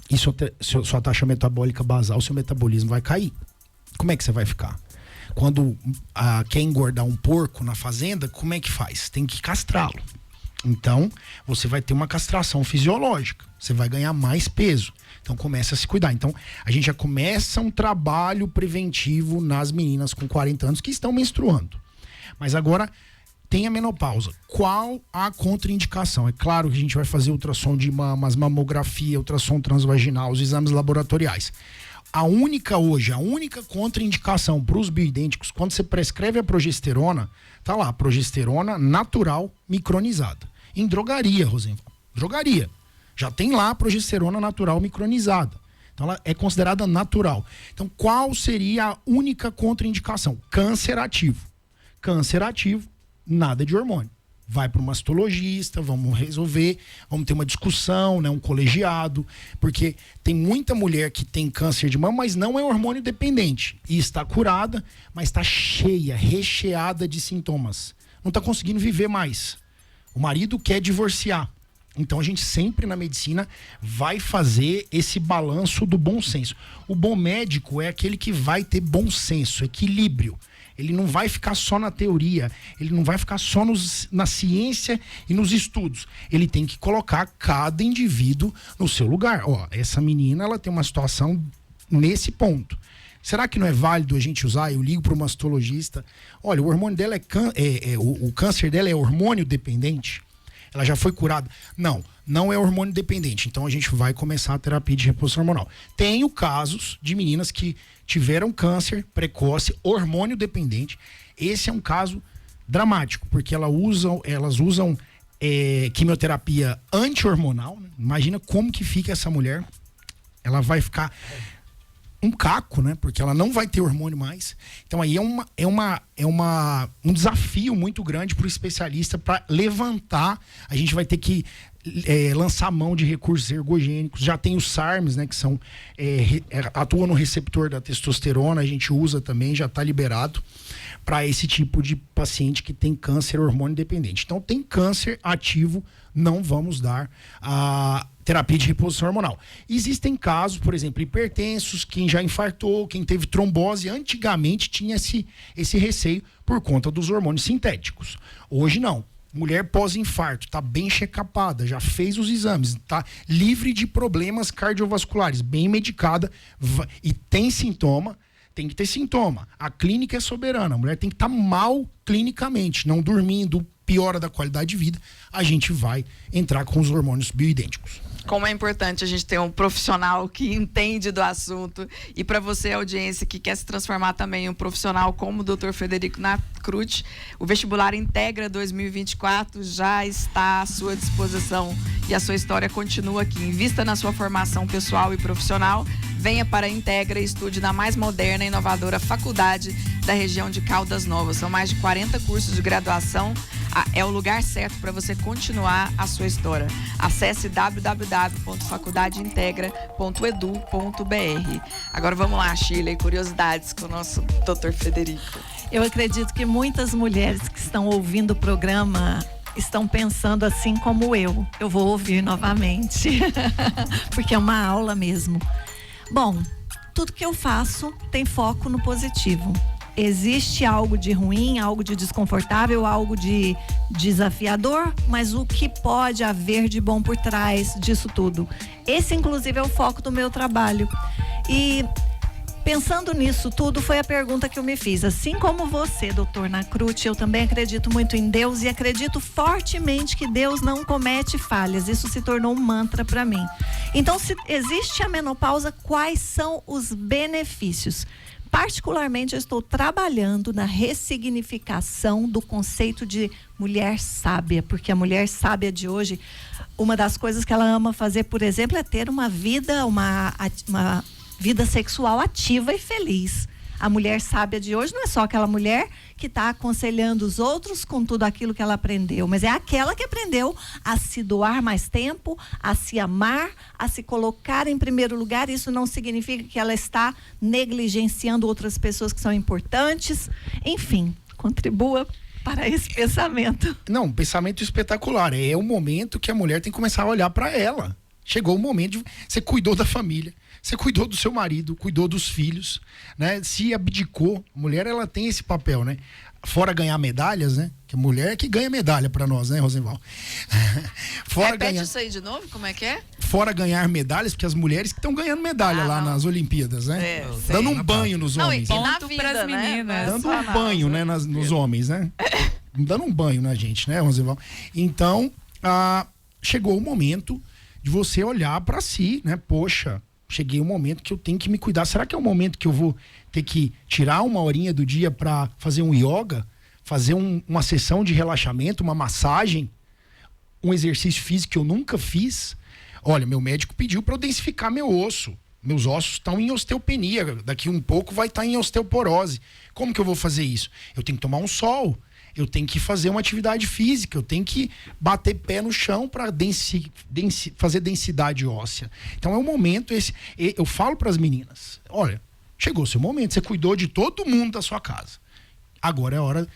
E sua taxa metabólica basal, seu metabolismo vai cair. Como é que você vai ficar? Quando quer engordar um porco na fazenda, como é que faz? Tem que castrá-lo. Então, você vai ter uma castração fisiológica. Você vai ganhar mais peso. Então, começa a se cuidar. Então, a gente já começa um trabalho preventivo nas meninas com 40 anos que estão menstruando. Mas agora, tem a menopausa. Qual a contraindicação? É claro que a gente vai fazer ultrassom de mamas, mamografia, ultrassom transvaginal, os exames laboratoriais. A única contraindicação para os bioidênticos, quando você prescreve a progesterona, tá lá, progesterona natural micronizada. Em drogaria, Rosenval. Drogaria. Já tem lá a progesterona natural micronizada. Então ela é considerada natural. Então qual seria a única contraindicação? Câncer ativo. Câncer ativo, nada de hormônio. Vai para o mastologista, vamos resolver, vamos ter uma discussão, né, um colegiado, porque tem muita mulher que tem câncer de mama, mas não é hormônio dependente. E está curada, mas está cheia, recheada de sintomas. Não está conseguindo viver mais. O marido quer divorciar. Então a gente sempre na medicina vai fazer esse balanço do bom senso. O bom médico é aquele que vai ter bom senso, equilíbrio. Ele não vai ficar só na teoria, ele não vai ficar só na ciência e nos estudos. Ele tem que colocar cada indivíduo no seu lugar. Ó, essa menina, ela tem uma situação nesse ponto. Será que não é válido a gente usar? Eu ligo para o mastologista. Olha, o hormônio dela o câncer dela é hormônio dependente? Ela já foi curada? Não é hormônio dependente. Então a gente vai começar a terapia de reposição hormonal. Tenho casos de meninas que tiveram câncer precoce, hormônio dependente. Esse é um caso dramático, porque elas usam quimioterapia anti-hormonal. Né? Imagina como que fica essa mulher. Ela vai ficar um caco, né? Porque ela não vai ter hormônio mais. Então aí um desafio muito grande para o especialista para levantar. A gente vai ter que lançar mão de recursos ergogênicos. Já tem os SARMs, né? Que são atuam no receptor da testosterona. A gente usa também, já está liberado para esse tipo de paciente que tem câncer hormônio dependente. Então tem câncer ativo, não vamos dar a terapia de reposição hormonal. Existem casos, por exemplo, hipertensos, quem já infartou, quem teve trombose, antigamente tinha esse receio por conta dos hormônios sintéticos. Hoje não. Mulher pós-infarto, tá bem checapada, já fez os exames, tá livre de problemas cardiovasculares, bem medicada e tem sintoma, tem que ter sintoma. A clínica é soberana, a mulher tem que estar mal clinicamente, não dormindo, piora da qualidade de vida, a gente vai entrar com os hormônios bioidênticos. Como é importante a gente ter um profissional que entende do assunto. E para você, audiência, que quer se transformar também em um profissional como o Dr. Frederico Nacruti, o Vestibular Integra 2024 já está à sua disposição e a sua história continua aqui. Invista na sua formação pessoal e profissional. Venha para a Integra e estude na mais moderna e inovadora faculdade da região de Caldas Novas. São mais de 40 cursos de graduação. É o lugar certo para você continuar a sua história. Acesse www.faculdadeintegra.edu.br. Agora vamos lá, Shirley, curiosidades com o nosso Dr. Frederico. Eu acredito que muitas mulheres que estão ouvindo o programa estão pensando assim como eu. Eu vou ouvir novamente, porque é uma aula mesmo. Bom, tudo que eu faço tem foco no positivo. Existe algo de ruim, algo de desconfortável, algo de desafiador, mas o que pode haver de bom por trás disso tudo? Esse, inclusive, é o foco do meu trabalho. E Pensando nisso tudo, foi a pergunta que eu me fiz. Assim como você, doutor Nacruti, eu também acredito muito em Deus e acredito fortemente que Deus não comete falhas. Isso se tornou um mantra para mim. Então, se existe a menopausa, quais são os benefícios? Particularmente, eu estou trabalhando na ressignificação do conceito de mulher sábia, porque a mulher sábia de hoje, uma das coisas que ela ama fazer, por exemplo, é ter uma vida sexual ativa e feliz. A mulher sábia de hoje não é só aquela mulher que está aconselhando os outros com tudo aquilo que ela aprendeu, mas é aquela que aprendeu a se doar mais tempo, a se amar, a se colocar em primeiro lugar. Isso não significa que ela está negligenciando outras pessoas que são importantes. Enfim, contribua para esse pensamento. Não, um pensamento espetacular. É o momento que a mulher tem que começar a olhar para ela. Chegou o momento de... Você cuidou da família, você cuidou do seu marido, cuidou dos filhos, né? Se abdicou. A mulher, ela tem esse papel, né? Fora ganhar medalhas, né? Que a mulher é que ganha medalha pra nós, né, Rosenval? Repete isso aí de novo, como é que é? Fora ganhar medalhas, porque as mulheres que estão ganhando medalha lá nas Olimpíadas, né? Dando um banho nos homens. Não, e na Ponto vida, pras né? meninas. Dando um banho, né, nos homens, né? Dando um banho na gente, né, Rosenval? Então, chegou o momento de você olhar pra si, né? Poxa, cheguei o momento que eu tenho que me cuidar. Será que é o momento que eu vou ter que tirar uma horinha do dia para fazer um yoga, fazer uma sessão de relaxamento, uma massagem, um exercício físico que eu nunca fiz? Olha, meu médico pediu para eu densificar meu osso. Meus ossos estão em osteopenia. Daqui um pouco vai estar em osteoporose. Como que eu vou fazer isso? Eu tenho que tomar um sol. Eu tenho que fazer uma atividade física, eu tenho que bater pé no chão para fazer densidade óssea. Então é um momento esse. Eu falo para as meninas: olha, chegou o seu momento, você cuidou de todo mundo da sua casa. Agora é a hora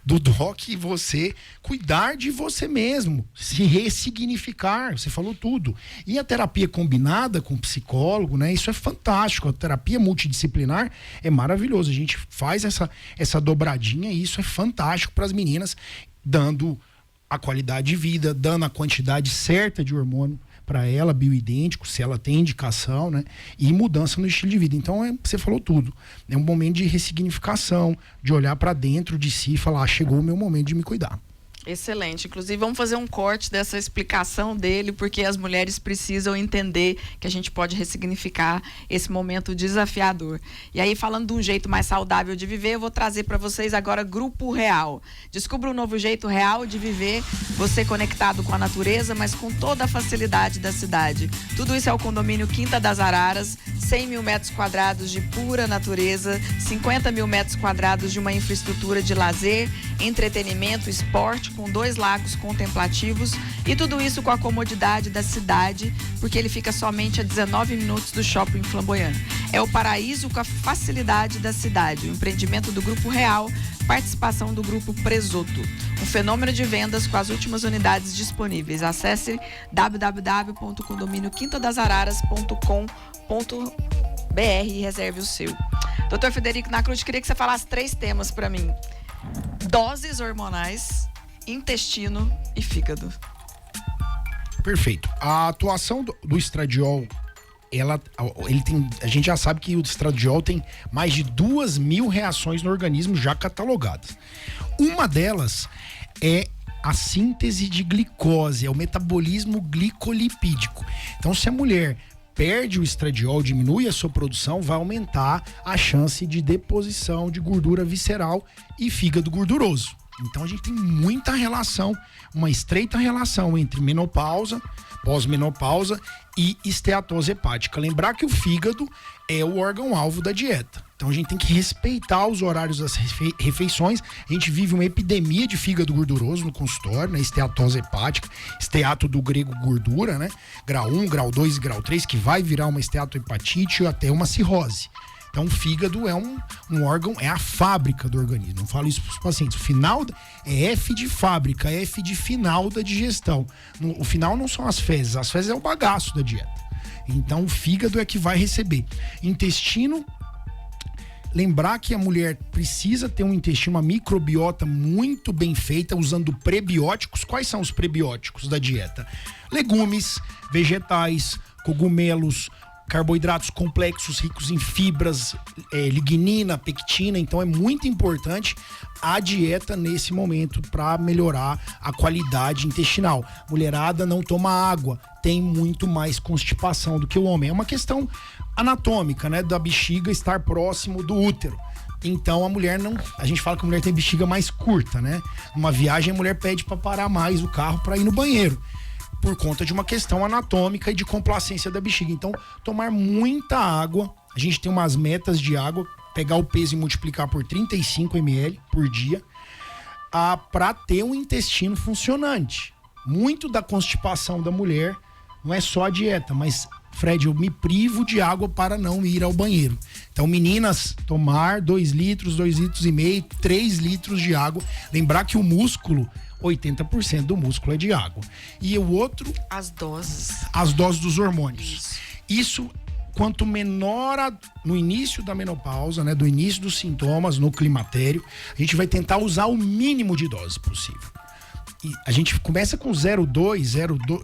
do Doc e você cuidar de você mesmo, se ressignificar. Você falou tudo. E a terapia combinada com o psicólogo, né? Isso é fantástico. A terapia multidisciplinar é maravilhoso. A gente faz essa dobradinha e isso é fantástico para as meninas, dando a qualidade de vida, dando a quantidade certa de hormônio para ela, bioidêntico, se ela tem indicação, né? E mudança no estilo de vida. Então, você falou tudo. É um momento de ressignificação, de olhar para dentro de si e falar: chegou o meu momento de me cuidar. Excelente. Inclusive, vamos fazer um corte dessa explicação dele, porque as mulheres precisam entender que a gente pode ressignificar esse momento desafiador. E aí, falando de um jeito mais saudável de viver, eu vou trazer para vocês agora Grupo Real. Descubra um novo jeito real de viver, você conectado com a natureza, mas com toda a facilidade da cidade. Tudo isso é o condomínio Quinta das Araras, 100 mil metros quadrados de pura natureza, 50 mil metros quadrados de uma infraestrutura de lazer, entretenimento, esporte, com 2 lagos contemplativos, e tudo isso com a comodidade da cidade, porque ele fica somente a 19 minutos do shopping Flamboyant. É o paraíso com a facilidade da cidade. O empreendimento do Grupo Real, participação do Grupo Presoto. Um fenômeno de vendas com as últimas unidades disponíveis. Acesse www.condomínioquintadasararas.com.br e reserve o seu. Dr. Frederico Nacruti, queria que você falasse 3 temas para mim: doses hormonais, intestino e fígado. Perfeito. A atuação do estradiol, a gente já sabe que o estradiol tem mais de 2.000 reações no organismo já catalogadas. Uma delas é a síntese de glicose, é o metabolismo glicolipídico. Então, se a mulher perde o estradiol, diminui a sua produção, vai aumentar a chance de deposição de gordura visceral e fígado gorduroso. Então a gente tem muita relação, uma estreita relação entre menopausa, pós-menopausa e esteatose hepática. Lembrar que o fígado é o órgão-alvo da dieta. Então a gente tem que respeitar os horários das refeições. A gente vive uma epidemia de fígado gorduroso no consultório, né? Esteatose hepática, esteato do grego gordura, né? Grau 1, grau 2 e grau 3, que vai virar uma esteatohepatite ou até uma cirrose. Então, o fígado é um órgão, é a fábrica do organismo. Eu falo isso para os pacientes. O final é F de fábrica, F de final da digestão. O final não são as fezes é o bagaço da dieta. Então, o fígado é que vai receber. Intestino, lembrar que a mulher precisa ter um intestino, uma microbiota muito bem feita, usando prebióticos. Quais são os prebióticos da dieta? Legumes, vegetais, cogumelos, carboidratos complexos ricos em fibras, lignina, pectina. Então é muito importante a dieta nesse momento para melhorar a qualidade intestinal. Mulherada não toma água, tem muito mais constipação do que o homem. É uma questão anatômica, né, da bexiga estar próximo do útero. Então a gente fala que a mulher tem bexiga mais curta, né? Numa viagem a mulher pede para parar mais o carro para ir no banheiro, por conta de uma questão anatômica e de complacência da bexiga. Então, tomar muita água. A gente tem umas metas de água, pegar o peso e multiplicar por 35 ml por dia, para ter um intestino funcionante. Muito da constipação da mulher não é só a dieta, mas, Fred, eu me privo de água para não ir ao banheiro. Então, meninas, tomar 2 litros, 2 litros e meio, 3 litros de água. Lembrar que o músculo, 80% do músculo é de água. E o outro... As doses. As doses dos hormônios. Isso, quanto menor no início da menopausa, né, do início dos sintomas, no climatério, a gente vai tentar usar o mínimo de dose possível. E a gente começa com 0,2,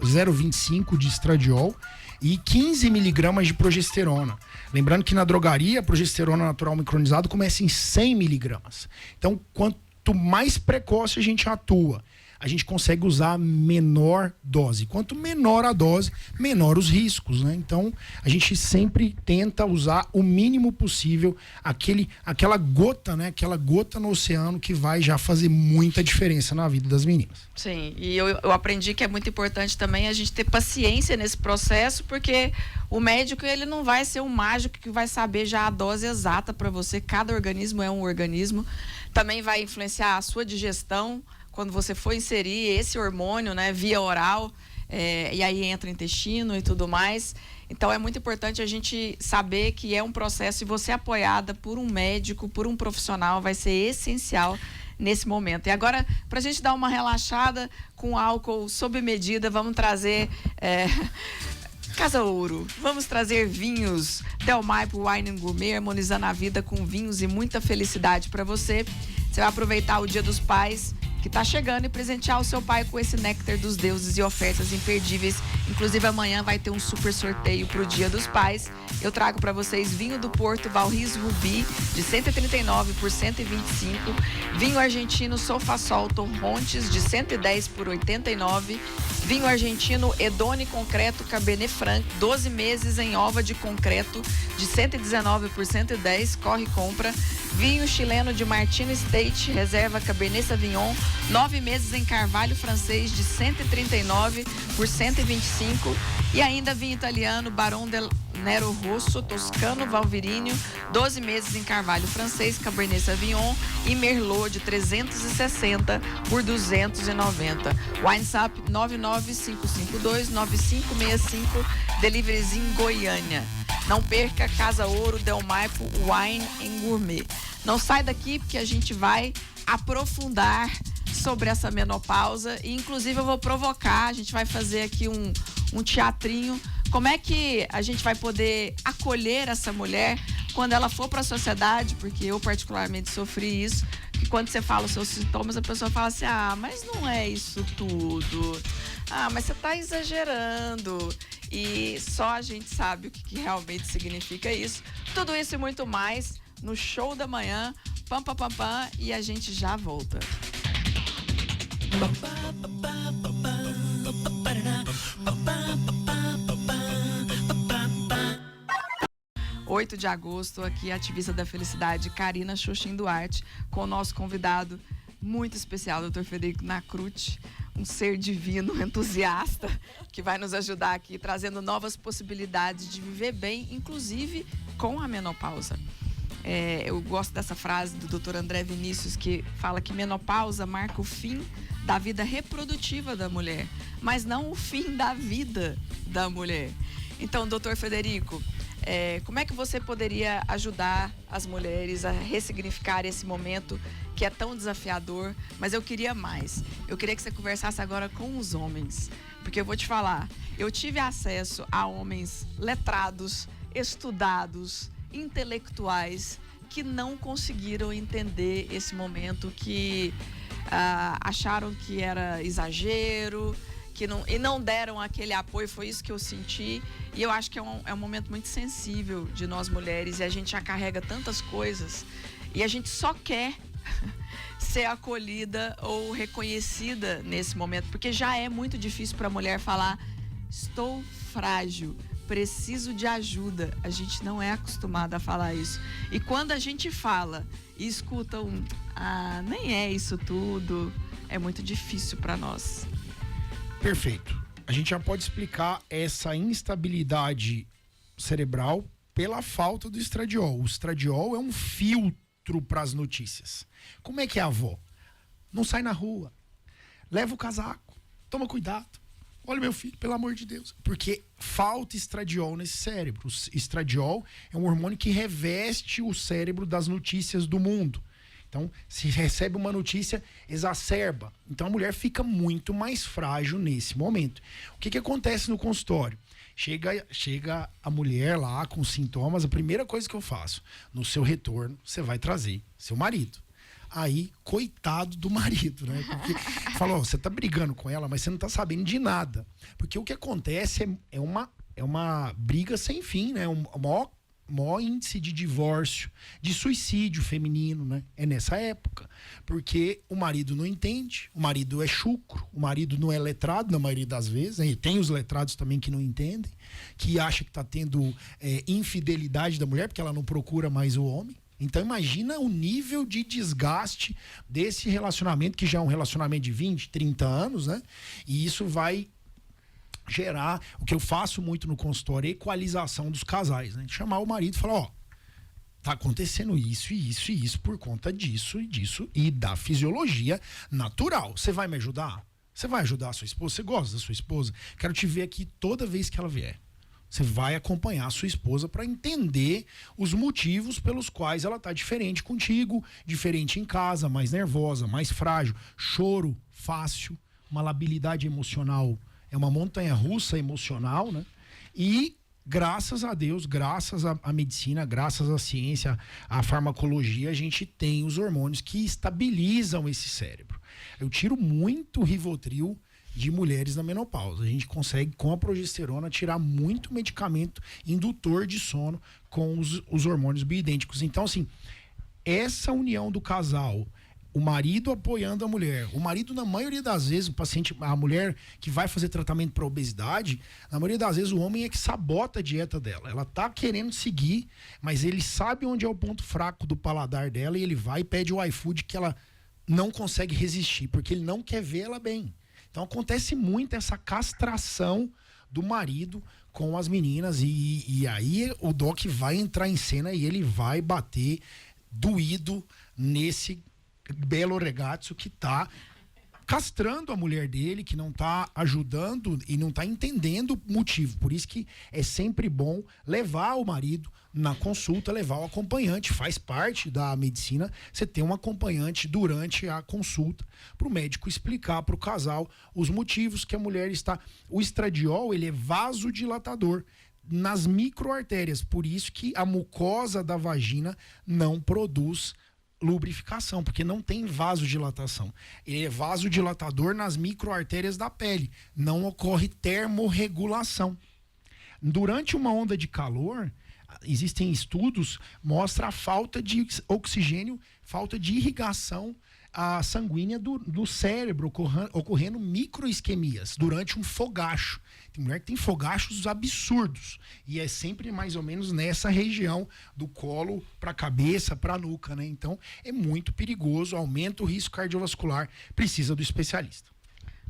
0,25 de estradiol e 15 miligramas de progesterona. Lembrando que na drogaria, a progesterona natural micronizada começa em 100 miligramas. Então, quanto mais precoce a gente atua, a gente consegue usar menor dose. Quanto menor a dose, menor os riscos, né? Então, a gente sempre tenta usar o mínimo possível aquela gota, né? Aquela gota no oceano que vai já fazer muita diferença na vida das meninas. Sim, e eu aprendi que é muito importante também a gente ter paciência nesse processo, porque o médico, ele não vai ser um mágico que vai saber já a dose exata para você. Cada organismo é um organismo. Também vai influenciar a sua digestão, quando você for inserir esse hormônio, né, via oral, e aí entra o intestino e tudo mais. Então é muito importante a gente saber que é um processo, e você apoiada por um médico, por um profissional, vai ser essencial nesse momento. E agora, para a gente dar uma relaxada com álcool sob medida, vamos trazer... Casa Ouro, vamos trazer vinhos Del Maipo Wine Gourmet, harmonizando a vida com vinhos e muita felicidade para você. Você vai aproveitar o Dia dos Pais, que está chegando, e presentear o seu pai com esse néctar dos deuses e ofertas imperdíveis. Inclusive amanhã vai ter um super sorteio para o Dia dos Pais. Eu trago para vocês vinho do Porto Valris Rubi de 139 por 125, vinho argentino Sofasol Torrontes de 110 por 89, vinho argentino Edone Concreto Cabernet Franc 12 meses em ova de concreto de 119 por 110, corre e compra. Vinho chileno de Martino Estate Reserva Cabernet Sauvignon 9 meses em carvalho francês de 139 por 125, e ainda vinho italiano Baron del Nero Rosso Toscano Valvirínio 12 meses em carvalho francês Cabernet Sauvignon e Merlot de 360 por 290. WineSap 995529565, deliveries em Goiânia. Não perca Casa Ouro Del Maipo Wine and Gourmet. Não sai daqui, porque a gente vai aprofundar sobre essa menopausa, e inclusive eu vou provocar, a gente vai fazer aqui um teatrinho. Como é que a gente vai poder acolher essa mulher quando ela for para a sociedade? Porque eu particularmente sofri isso, que quando você fala os seus sintomas, a pessoa fala assim: ah, mas não é isso tudo. Ah, mas você está exagerando. E só a gente sabe o que realmente significa isso. Tudo isso e muito mais no Show da Manhã. Pam, pam, pam, pam, e a gente já volta. 8 de agosto, aqui, ativista da felicidade, Karina Xoxin Duarte, com o nosso convidado muito especial, Dr. Frederico Nacruti, um ser divino, entusiasta, que vai nos ajudar aqui, trazendo novas possibilidades de viver bem, inclusive com a menopausa. Eu gosto dessa frase do Dr. André Vinícius, que fala que menopausa marca o fim da vida reprodutiva da mulher, mas não o fim da vida da mulher. Então, Dr. Frederico, como é que você poderia ajudar as mulheres a ressignificar esse momento que é tão desafiador? Mas eu queria mais. Eu queria que você conversasse agora com os homens, porque eu vou te falar, eu tive acesso a homens letrados, estudados, intelectuais, que não conseguiram entender esse momento, que acharam que era exagero, e não deram aquele apoio, foi isso que eu senti. E eu acho que é um momento muito sensível de nós mulheres, e a gente já carrega tantas coisas, e a gente só quer ser acolhida ou reconhecida nesse momento, porque já é muito difícil para a mulher falar: estou frágil, preciso de ajuda. A gente não é acostumada a falar isso. E quando a gente fala e escuta nem é isso tudo, é muito difícil para nós. Perfeito. A gente já pode explicar essa instabilidade cerebral pela falta do estradiol. O estradiol é um filtro para as notícias. Como é que é a avó? Não sai na rua, leva o casaco, toma cuidado. Olha, meu filho, pelo amor de Deus. Porque falta estradiol nesse cérebro. O estradiol é um hormônio que reveste o cérebro das notícias do mundo. Então, se recebe uma notícia, exacerba. Então, a mulher fica muito mais frágil nesse momento. O que acontece no consultório? Chega a mulher lá com sintomas, a primeira coisa que eu faço, no seu retorno, você vai trazer seu marido. Aí, coitado do marido, né? Porque falou, você tá brigando com ela, mas você não tá sabendo de nada. Porque o que acontece é uma briga sem fim, né? Maior índice de divórcio, de suicídio feminino, né? É nessa época. Porque o marido não entende, o marido é chucro, o marido não é letrado na maioria das vezes, né? E tem os letrados também que não entendem, que acham que tá tendo infidelidade da mulher, porque ela não procura mais o homem. Então imagina o nível de desgaste desse relacionamento, que já é um relacionamento de 20, 30 anos, né? E isso vai gerar, o que eu faço muito no consultório, é equalização dos casais, né? Chamar o marido e falar, ó, tá acontecendo isso e isso e isso por conta disso e disso e da fisiologia natural. Você vai me ajudar? Você vai ajudar a sua esposa? Você gosta da sua esposa? Quero te ver aqui toda vez que ela vier. Você vai acompanhar a sua esposa para entender os motivos pelos quais ela tá diferente contigo, diferente em casa, mais nervosa, mais frágil, choro fácil, uma labilidade emocional. É uma montanha-russa emocional, né? E graças a Deus, graças à medicina, graças à ciência, à farmacologia, a gente tem os hormônios que estabilizam esse cérebro. Eu tiro muito Rivotril de mulheres na menopausa. A gente consegue, com a progesterona, tirar muito medicamento indutor de sono com os hormônios bioidênticos. Então, assim, essa união do casal, o marido apoiando a mulher. O marido, na maioria das vezes, a mulher que vai fazer tratamento para obesidade, na maioria das vezes o homem é que sabota a dieta dela. Ela tá querendo seguir, mas ele sabe onde é o ponto fraco do paladar dela e ele vai e pede o iFood que ela não consegue resistir, porque ele não quer ver ela bem. Então acontece muito essa castração do marido com as meninas e aí o Doc vai entrar em cena e ele vai bater doído nesse belo ragazzo que tá castrando a mulher dele, que não tá ajudando e não tá entendendo o motivo. Por isso que é sempre bom levar o marido na consulta, levar o acompanhante. Faz parte da medicina você ter um acompanhante durante a consulta para o médico explicar para o casal os motivos que a mulher está... O estradiol, ele é vasodilatador nas microartérias, por isso que a mucosa da vagina não produz lubrificação, porque não tem vasodilatação. Ele é vasodilatador nas microartérias da pele. Não ocorre termorregulação. Durante uma onda de calor, existem estudos, mostra a falta de oxigênio, falta de irrigação sanguínea do cérebro, ocorrendo microisquemias durante um fogacho. Tem mulher que tem fogachos absurdos e é sempre mais ou menos nessa região do colo para a cabeça, para a nuca, né? Então é muito perigoso, aumenta o risco cardiovascular, precisa do especialista.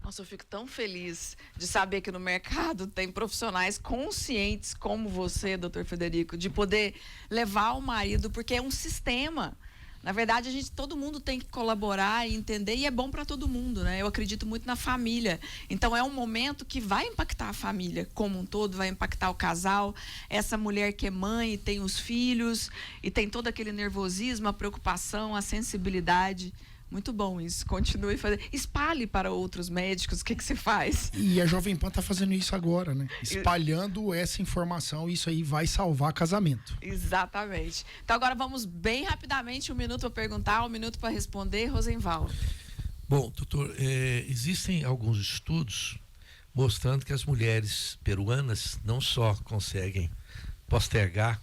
Nossa, eu fico tão feliz de saber que no mercado tem profissionais conscientes como você, doutor Frederico, de poder levar o marido, porque é um sistema. Na verdade, todo mundo tem que colaborar e entender, e é bom para todo mundo, né? Eu acredito muito na família. Então, é um momento que vai impactar a família como um todo, vai impactar o casal. Essa mulher que é mãe e tem os filhos, e tem todo aquele nervosismo, a preocupação, a sensibilidade. Muito bom isso. Continue fazendo. Espalhe para outros médicos o que você faz. E a Jovem Pan está fazendo isso agora, né? Espalhando essa informação, isso aí vai salvar casamento. Exatamente. Então agora vamos bem rapidamente, 1 minuto para perguntar, 1 minuto para responder. Rosenval. Bom, doutor, existem alguns estudos mostrando que as mulheres peruanas não só conseguem postergar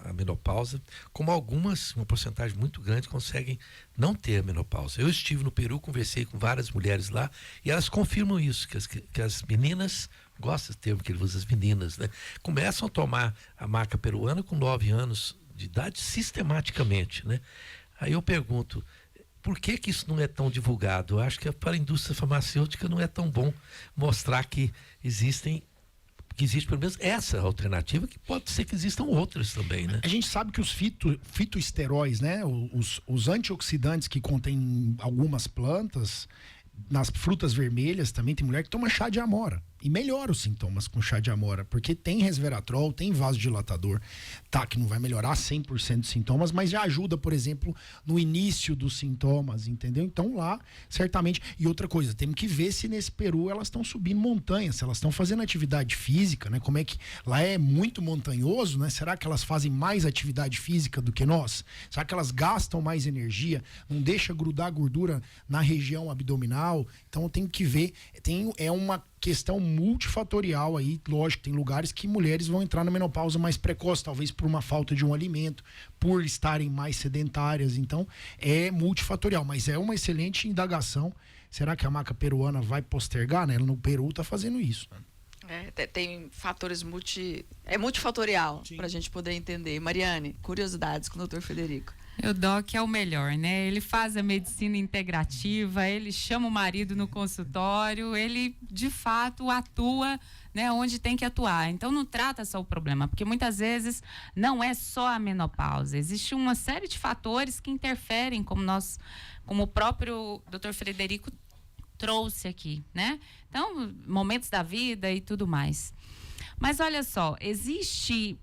a menopausa, como algumas, uma porcentagem muito grande, conseguem não ter a menopausa. Eu estive no Peru, conversei com várias mulheres lá e elas confirmam isso, que as meninas, gosta do termo que ele usa, as meninas, né? Começam a tomar a maca peruana com 9 anos de idade sistematicamente, né? Aí eu pergunto, por que isso não é tão divulgado? Eu acho que para a indústria farmacêutica não é tão bom mostrar que existe pelo menos essa alternativa, que pode ser que existam outras também, né? A gente sabe que os fitoesteróis, né? Os antioxidantes que contêm algumas plantas, nas frutas vermelhas também tem mulher que toma chá de amora e melhora os sintomas com chá de amora, porque tem resveratrol, tem vasodilatador, tá, que não vai melhorar 100% dos sintomas, mas já ajuda, por exemplo, no início dos sintomas, entendeu? Então lá, certamente. E outra coisa, temos que ver se nesse Peru elas estão subindo montanhas, se elas estão fazendo atividade física, né? Como é que lá é muito montanhoso, né? Será que elas fazem mais atividade física do que nós? Será que elas gastam mais energia? Não deixa grudar gordura na região abdominal? Então tem que ver, é uma questão multifatorial aí, lógico, tem lugares que mulheres vão entrar na menopausa mais precoce, talvez por uma falta de um alimento, por estarem mais sedentárias, então é multifatorial, mas é uma excelente indagação. Será que a maca peruana vai postergar, né? No Peru tá fazendo isso, né? Tem fatores multifatorial para a gente poder entender. Mariane, curiosidades com o Dr. Frederico. O Doc é o melhor, né? Ele faz a medicina integrativa, ele chama o marido no consultório, ele de fato atua, né, onde tem que atuar. Então não trata só o problema, porque muitas vezes não é só a menopausa. Existe uma série de fatores que interferem, como o próprio Dr. Frederico trouxe aqui, né? Então, momentos da vida e tudo mais. Mas olha só, existe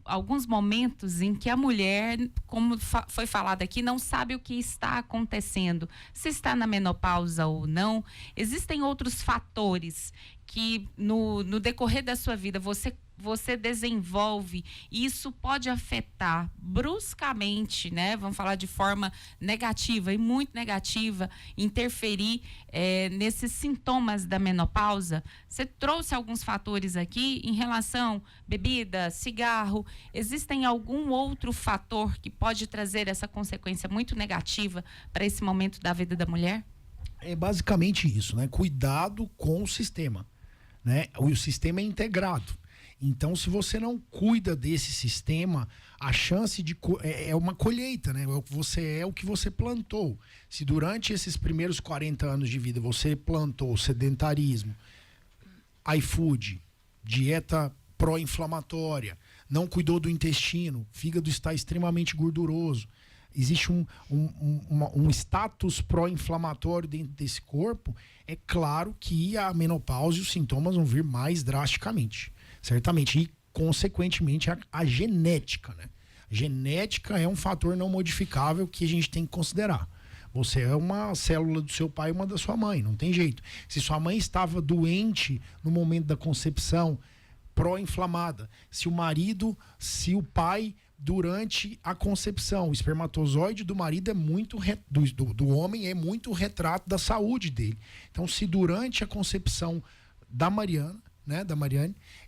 alguns momentos em que a mulher, como foi falado aqui, não sabe o que está acontecendo, se está na menopausa ou não. Existem outros fatores que no decorrer da sua vida você desenvolve, e isso pode afetar bruscamente, né? Vamos falar de forma negativa e muito negativa, interferir nesses sintomas da menopausa. Você trouxe alguns fatores aqui em relação bebida, cigarro. Existem algum outro fator que pode trazer essa consequência muito negativa para esse momento da vida da mulher? É basicamente isso, né? Cuidado com o sistema, né? O sistema é integrado. Então, se você não cuida desse sistema, a chance de é uma colheita, né? Você é o que você plantou. Se durante esses primeiros 40 anos de vida você plantou sedentarismo, iFood, dieta pró-inflamatória, não cuidou do intestino, o fígado está extremamente gorduroso, existe um status pró-inflamatório dentro desse corpo, é claro que a menopausa e os sintomas vão vir mais drasticamente. Certamente, e consequentemente a genética, né? A genética é um fator não modificável que a gente tem que considerar. Você é uma célula do seu pai e uma da sua mãe, não tem jeito. Se sua mãe estava doente no momento da concepção, pró-inflamada, se o pai durante a concepção, o espermatozoide do marido é muito do homem é muito retrato da saúde dele. Então, se durante a concepção da Mariane,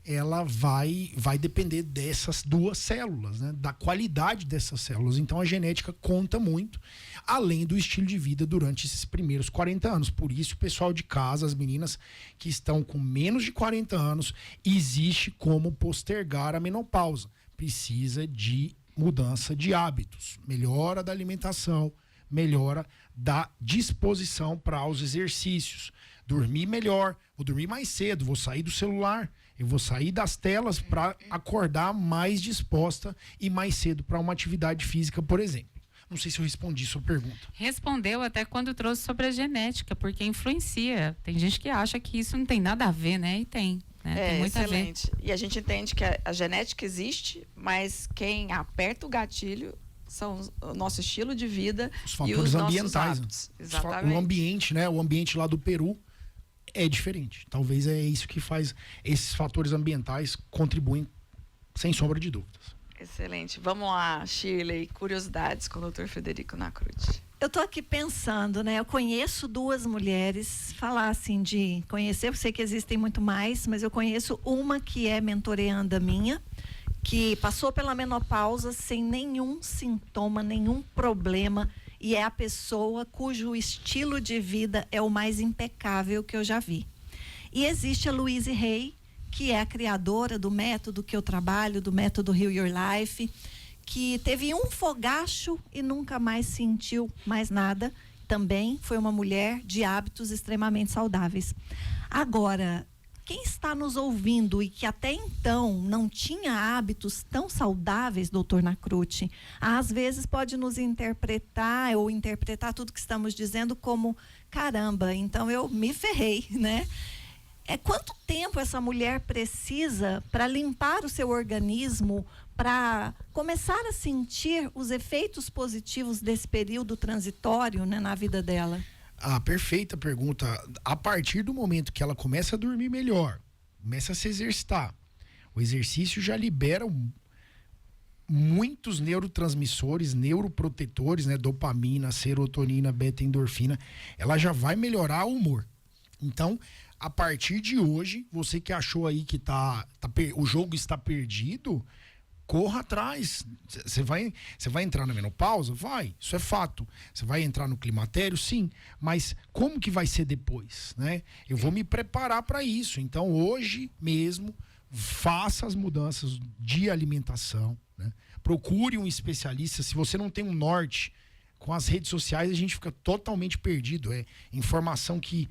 ela vai depender dessas duas células, né? Da qualidade dessas células. Então a genética conta muito, além do estilo de vida durante esses primeiros 40 anos. Por isso, o pessoal de casa, as meninas que estão com menos de 40 anos, existe como postergar a menopausa. Precisa de mudança de hábitos, melhora da alimentação, melhora da disposição para os exercícios. Dormir melhor, vou dormir mais cedo, vou sair do celular, eu vou sair das telas para acordar mais disposta e mais cedo para uma atividade física, por exemplo. Não sei se eu respondi sua pergunta. Respondeu até quando trouxe sobre a genética, porque influencia. Tem gente que acha que isso não tem nada a ver, né? E tem. Né? Tem muito excelente. A ver. E a gente entende que a genética existe, mas quem aperta o gatilho são o nosso estilo de vida, os fatores e os ambientais, nossos hábitos. Exatamente. O ambiente, né? O ambiente lá do Peru é diferente. Talvez é isso que faz, esses fatores ambientais contribuem sem sombra de dúvidas. Excelente. Vamos lá, Shirley, curiosidades com o Dr. Frederico Nacruti. Eu tô aqui pensando, né? Eu conheço 2 mulheres, falar assim de conhecer, eu sei que existem muito mais, mas eu conheço uma que é mentoreanda minha, que passou pela menopausa sem nenhum sintoma, nenhum problema, e é a pessoa cujo estilo de vida é o mais impecável que eu já vi. E existe a Louise Hay, que é a criadora do método que eu trabalho, do método Heal Your Life, que teve um fogacho e nunca mais sentiu mais nada. Também foi uma mulher de hábitos extremamente saudáveis. Agora, quem está nos ouvindo e que até então não tinha hábitos tão saudáveis, doutor Nacruti, às vezes pode nos interpretar ou interpretar tudo que estamos dizendo como caramba, então eu me ferrei, né? Quanto tempo essa mulher precisa para limpar o seu organismo, para começar a sentir os efeitos positivos desse período transitório, né, na vida dela? Perfeita pergunta. A partir do momento que ela começa a dormir melhor, começa a se exercitar, o exercício já libera muitos neurotransmissores, neuroprotetores, né, dopamina, serotonina, beta-endorfina. Ela já vai melhorar o humor. Então, a partir de hoje, você que achou aí que o jogo está perdido, corra atrás. Você vai entrar na menopausa? Vai, isso é fato. Você vai entrar no climatério? Sim. Mas como que vai ser depois, né? Eu vou me preparar para isso. Então, hoje mesmo, faça as mudanças de alimentação, né? Procure um especialista. Se você não tem um norte, com as redes sociais a gente fica totalmente perdido. É informação que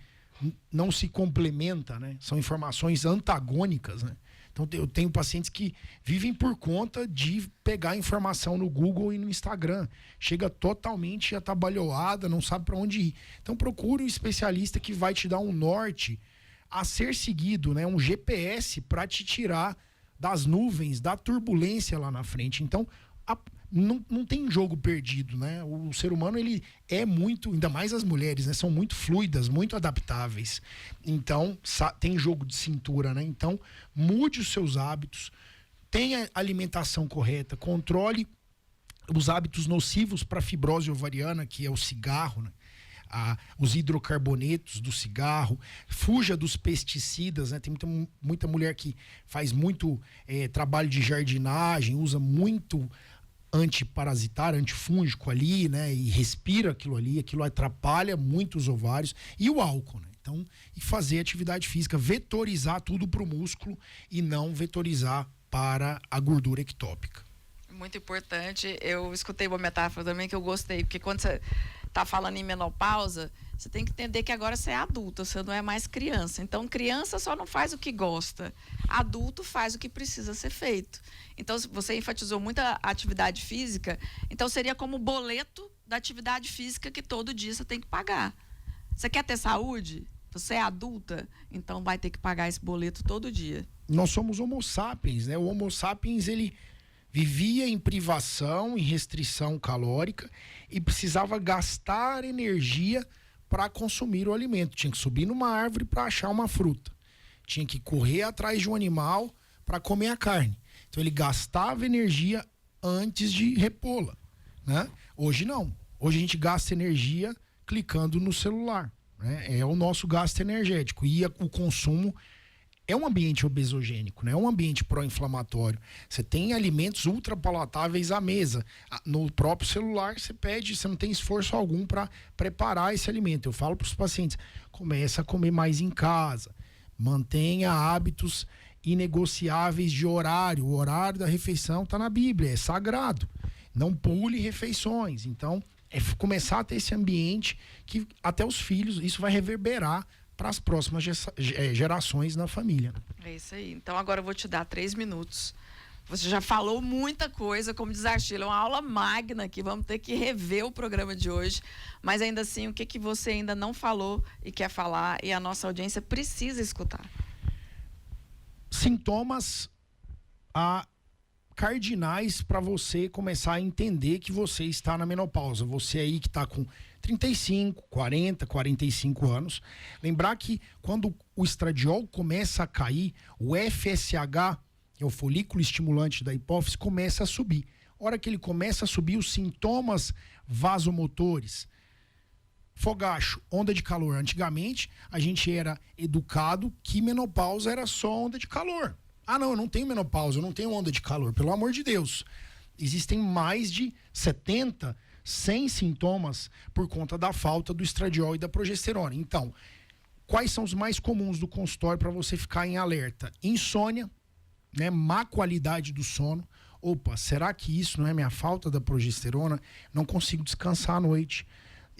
não se complementa, né? São informações antagônicas, né? Então eu tenho pacientes que vivem por conta de pegar informação no Google e no Instagram. Chega totalmente atabalhoada, não sabe para onde ir. Então procure um especialista que vai te dar um norte a ser seguido, né? Um GPS para te tirar das nuvens, da turbulência lá na frente. Então não tem jogo perdido, né? O ser humano, ele é muito, ainda mais as mulheres, né? São muito fluidas, muito adaptáveis. Então, tem jogo de cintura, né? Então, mude os seus hábitos, tenha alimentação correta, controle os hábitos nocivos para a fibrose ovariana, que é o cigarro, né? Os hidrocarbonetos do cigarro, fuja dos pesticidas, né? Tem muita mulher que faz muito trabalho de jardinagem, usa muito antiparasitário, antifúngico ali, né? E respira aquilo ali, aquilo atrapalha muito os ovários. E o álcool, né? Então, e fazer atividade física, vetorizar tudo para o músculo e não vetorizar para a gordura ectópica. Muito importante. Eu escutei uma metáfora também que eu gostei, porque quando você está falando em menopausa, você tem que entender que agora você é adulta, você não é mais criança. Então, criança só não faz o que gosta. Adulto faz o que precisa ser feito. Então, você enfatizou muito a atividade física, então seria como o boleto da atividade física que todo dia você tem que pagar. Você quer ter saúde? Você é adulta? Então vai ter que pagar esse boleto todo dia. Nós somos homo sapiens, né? O homo sapiens, ele vivia em privação, em restrição calórica e precisava gastar energia para consumir o alimento. Tinha que subir numa árvore para achar uma fruta. Tinha que correr atrás de um animal para comer a carne. Então ele gastava energia antes de repô-la, né? Hoje não. Hoje a gente gasta energia clicando no celular, né? É o nosso gasto energético. E o consumo é um ambiente obesogênico, né? É um ambiente pró-inflamatório. Você tem alimentos ultrapalatáveis à mesa. No próprio celular você pede, você não tem esforço algum para preparar esse alimento. Eu falo para os pacientes, começa a comer mais em casa. Mantenha hábitos inegociáveis de horário. O horário da refeição está na Bíblia, é sagrado. Não pule refeições. Então, é começar a ter esse ambiente que até os filhos, isso vai reverberar para as próximas gerações na família. É isso aí. Então, agora eu vou te dar 3 minutos. Você já falou muita coisa, como diz a Sheila, é uma aula magna aqui, vamos ter que rever o programa de hoje, mas ainda assim, o que você ainda não falou e quer falar e a nossa audiência precisa escutar? Sintomas cardinais para você começar a entender que você está na menopausa. Você aí que está com 35, 40, 45 anos. Lembrar que quando o estradiol começa a cair, o FSH, que é o folículo estimulante da hipófise, começa a subir. A hora que ele começa a subir, os sintomas vasomotores, Fogacho, onda de calor. Antigamente, a gente era educado que menopausa era só onda de calor. Ah, não, eu não tenho menopausa, eu não tenho onda de calor. Pelo amor de Deus. Existem mais de 70, 100 sintomas por conta da falta do estradiol e da progesterona. Então, quais são os mais comuns do consultório para você ficar em alerta? Insônia, né? Má qualidade do sono. Opa, será que isso não é minha falta da progesterona? Não consigo descansar à noite.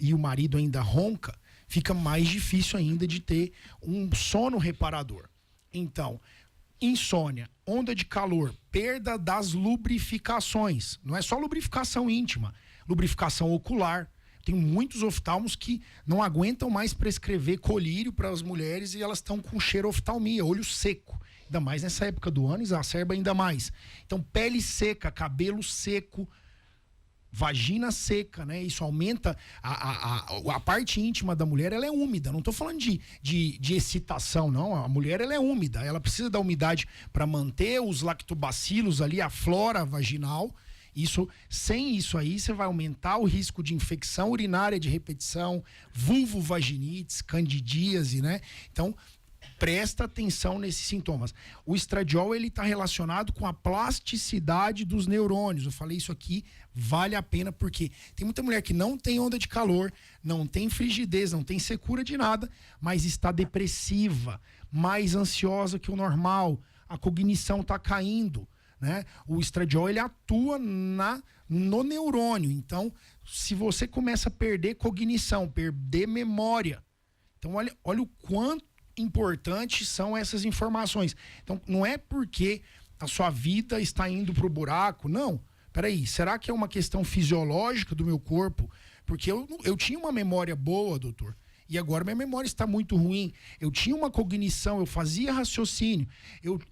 E o marido ainda ronca, fica mais difícil ainda de ter um sono reparador. Então, insônia, onda de calor, perda das lubrificações. Não é só lubrificação íntima, lubrificação ocular. Tem muitos oftalmos que não aguentam mais prescrever colírio para as mulheres e elas estão com xeroftalmia, olho seco. Ainda mais nessa época do ano, exacerba ainda mais. Então, pele seca, cabelo seco, vagina seca, né? Isso aumenta a parte íntima da mulher, ela é úmida. Não estou falando de excitação, não. A mulher, ela é úmida. Ela precisa da umidade para manter os lactobacilos ali, a flora vaginal. Sem isso aí, você vai aumentar o risco de infecção urinária de repetição, vulvovaginites, candidíase, né? Então, presta atenção nesses sintomas. O estradiol, ele está relacionado com a plasticidade dos neurônios. Eu falei isso aqui, vale a pena, porque tem muita mulher que não tem onda de calor, não tem frigidez, não tem secura de nada, mas está depressiva, mais ansiosa que o normal, a cognição está caindo, né? O estradiol, ele atua no neurônio. Então, se você começa a perder cognição, perder memória, então olha o quanto importantes são essas informações. Então, não é porque a sua vida está indo para o buraco, não. Peraí, será que é uma questão fisiológica do meu corpo? Porque eu tinha uma memória boa, doutor, e agora minha memória está muito ruim. Eu tinha uma cognição, eu fazia raciocínio.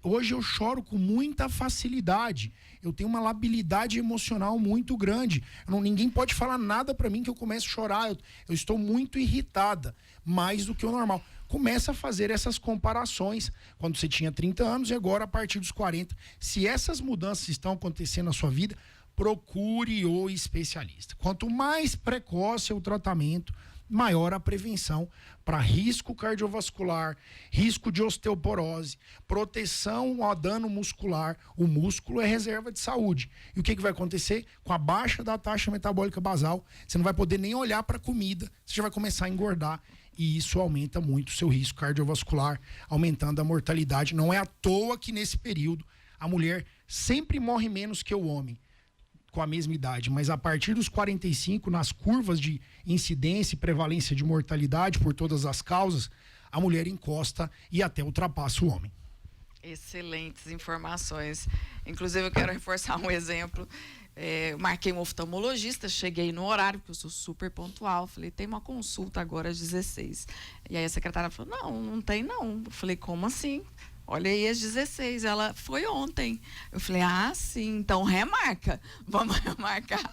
Hoje eu choro com muita facilidade. Eu tenho uma labilidade emocional muito grande. Ninguém pode falar nada para mim que eu comece a chorar. Eu estou muito irritada, mais do que o normal. Começa a fazer essas comparações quando você tinha 30 anos e agora a partir dos 40. Se essas mudanças estão acontecendo na sua vida, procure o especialista. Quanto mais precoce é o tratamento, maior a prevenção para risco cardiovascular, risco de osteoporose, proteção ao dano muscular. O músculo é reserva de saúde. E o que vai acontecer? Com a baixa da taxa metabólica basal, você não vai poder nem olhar para a comida, você já vai começar a engordar. E isso aumenta muito o seu risco cardiovascular, aumentando a mortalidade. Não é à toa que nesse período a mulher sempre morre menos que o homem, com a mesma idade, mas a partir dos 45, nas curvas de incidência e prevalência de mortalidade por todas as causas, a mulher encosta e até ultrapassa o homem. Excelentes informações. Inclusive, eu quero reforçar um exemplo. Marquei um oftalmologista, cheguei no horário, porque eu sou super pontual. Falei, tem uma consulta agora às 16. E aí a secretária falou, não tem não. Eu falei, como assim? Olha aí às 16, ela foi ontem. Eu falei, sim, então remarca. Vamos remarcar.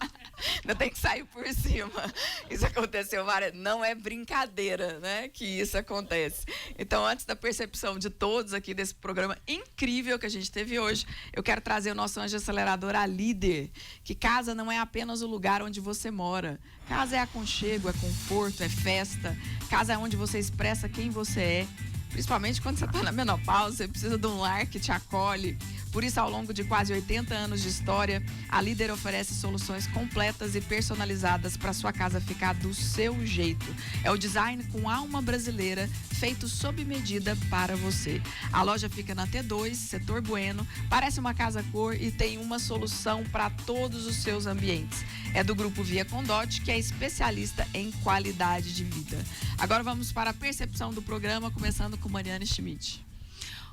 Ainda tem que sair por cima. Isso aconteceu várias. Não é brincadeira, né? Que isso acontece. Então, antes da percepção de todos aqui desse programa incrível que a gente teve hoje, eu quero trazer o nosso anjo acelerador, a Líder. Que casa não é apenas o lugar onde você mora. Casa é aconchego, é conforto, é festa. Casa é onde você expressa quem você é. Principalmente quando você está na menopausa, você precisa de um lar que te acolhe. Por isso, ao longo de quase 80 anos de história, a Líder oferece soluções completas e personalizadas para sua casa ficar do seu jeito. É o design com alma brasileira, feito sob medida para você. A loja fica na T2, setor Bueno, parece uma casa cor e tem uma solução para todos os seus ambientes. É do grupo Via Condote, que é especialista em qualidade de vida. Agora vamos para a percepção do programa, começando com Mariane Schmidt.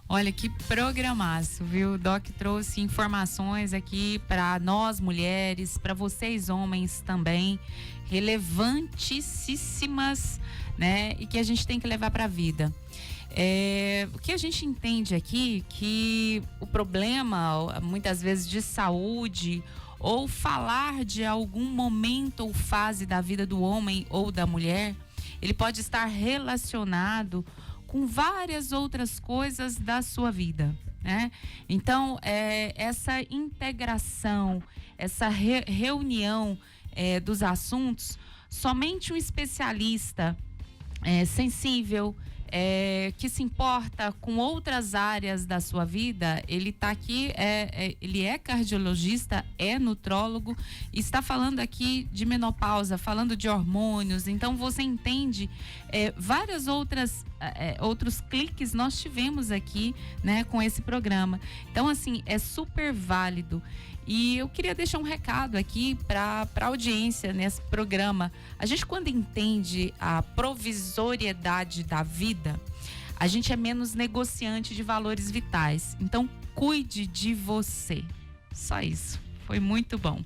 Olha que programaço, viu? O Doc trouxe informações aqui para nós mulheres, para vocês homens também, relevantíssimas, né? E que a gente tem que levar para a vida. O que a gente entende aqui que o problema, muitas vezes, de saúde ou falar de algum momento ou fase da vida do homem ou da mulher, ele pode estar relacionado com várias outras coisas da sua vida, né? Então, essa integração, essa reunião dos assuntos somente um especialista sensível, que se importa com outras áreas da sua vida, ele está aqui, ele é cardiologista, é nutrólogo, está falando aqui de menopausa, falando de hormônios. Então você entende várias outros cliques nós tivemos aqui, né, com esse programa. Então assim, é super válido. E eu queria deixar um recado aqui para a audiência nesse programa. A gente, quando entende a provisoriedade da vida, a gente é menos negociante de valores vitais. Então, cuide de você. Só isso. Foi muito bom.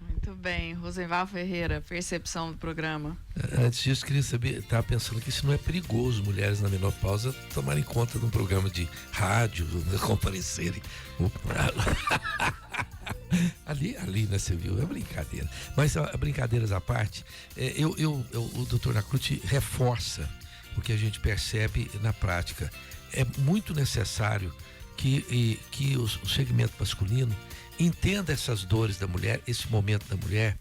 Muito bem. Rosenval Ferreira, percepção do programa. Antes disso, queria saber, estava pensando que isso não é perigoso, mulheres na menopausa tomarem conta de um programa de rádio, comparecerem. Ali, né, você viu? É brincadeira. Mas brincadeiras à parte, o Dr. Nacruti reforça o que a gente percebe na prática. É muito necessário que o segmento masculino entenda essas dores da mulher, esse momento da mulher,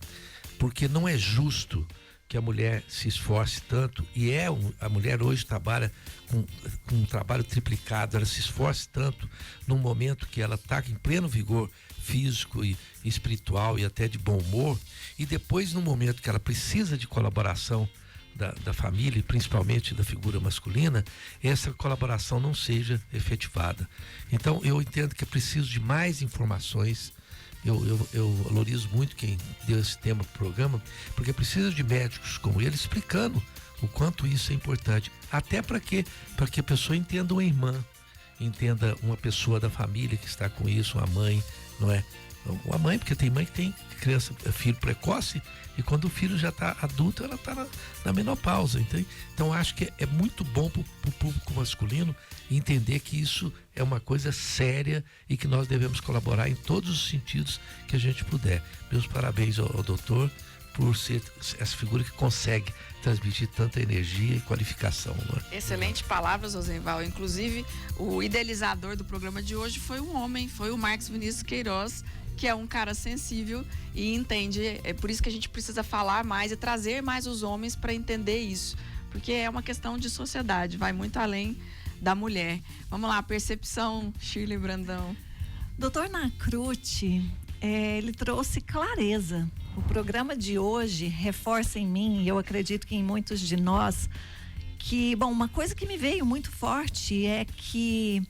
porque não é justo que a mulher se esforce tanto, e a mulher hoje trabalha com um trabalho triplicado, ela se esforce tanto num momento que ela está em pleno vigor físico e espiritual e até de bom humor, e depois num momento que ela precisa de colaboração da família e principalmente da figura masculina, essa colaboração não seja efetivada. Então eu entendo que é preciso de mais informações. Eu valorizo muito quem deu esse tema para o programa, porque precisa de médicos como ele explicando o quanto isso é importante, até para que a pessoa entenda uma irmã, entenda uma pessoa da família que está com isso, uma mãe, não é? Uma mãe, porque tem mãe que tem filho precoce, e quando o filho já está adulto, ela está na menopausa. Então acho que é muito bom para o público masculino entender que isso é uma coisa séria e que nós devemos colaborar em todos os sentidos que a gente puder. Meus parabéns ao doutor por ser essa figura que consegue transmitir tanta energia e qualificação. Né? Excelente palavras, Rosenval. Inclusive, o idealizador do programa de hoje foi um homem, foi o Marcos Vinícius Queiroz, que é um cara sensível e entende. É por isso que a gente precisa falar mais e trazer mais os homens para entender isso, porque é uma questão de sociedade, vai muito além da mulher. Vamos lá, percepção, Shirley Brandão. Doutor Nacruti, ele trouxe clareza. O programa de hoje reforça em mim, e eu acredito que em muitos de nós, que, bom, uma coisa que me veio muito forte é que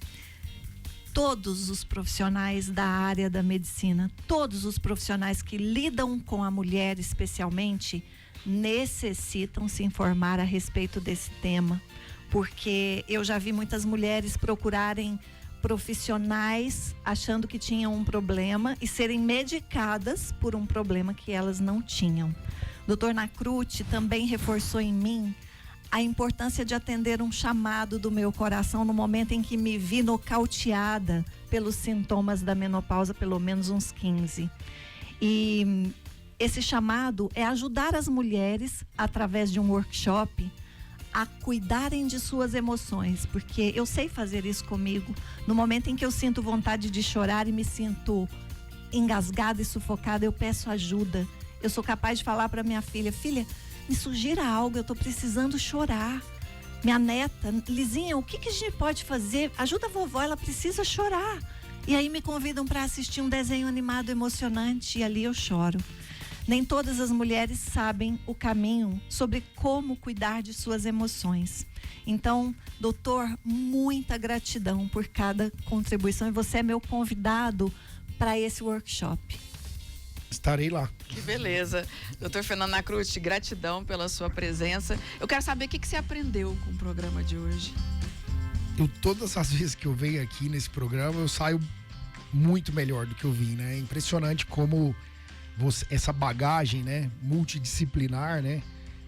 todos os profissionais da área da medicina, todos os profissionais que lidam com a mulher especialmente, necessitam se informar a respeito desse tema, porque eu já vi muitas mulheres procurarem profissionais achando que tinham um problema e serem medicadas por um problema que elas não tinham. Dr. Nacruti também reforçou em mim a importância de atender um chamado do meu coração no momento em que me vi nocauteada pelos sintomas da menopausa, pelo menos uns 15. E esse chamado é ajudar as mulheres, através de um workshop, a cuidarem de suas emoções, porque eu sei fazer isso comigo. No momento em que eu sinto vontade de chorar e me sinto engasgada e sufocada, eu peço ajuda. Eu sou capaz de falar para minha filha: filha, me sugira algo, eu tô precisando chorar. Minha neta, Lizinha, o que a gente pode fazer? Ajuda a vovó, ela precisa chorar. E aí me convidam para assistir um desenho animado emocionante e ali eu choro. Nem todas as mulheres sabem o caminho sobre como cuidar de suas emoções. Então, doutor, muita gratidão por cada contribuição, e você é meu convidado para esse workshop. Estarei lá. Que beleza. Doutor Fernando Nacruti, gratidão pela sua presença. Eu quero saber o que você aprendeu com o programa de hoje. Todas as vezes que eu venho aqui nesse programa, eu saio muito melhor do que eu vim, né? É impressionante como essa bagagem, né, multidisciplinar, né,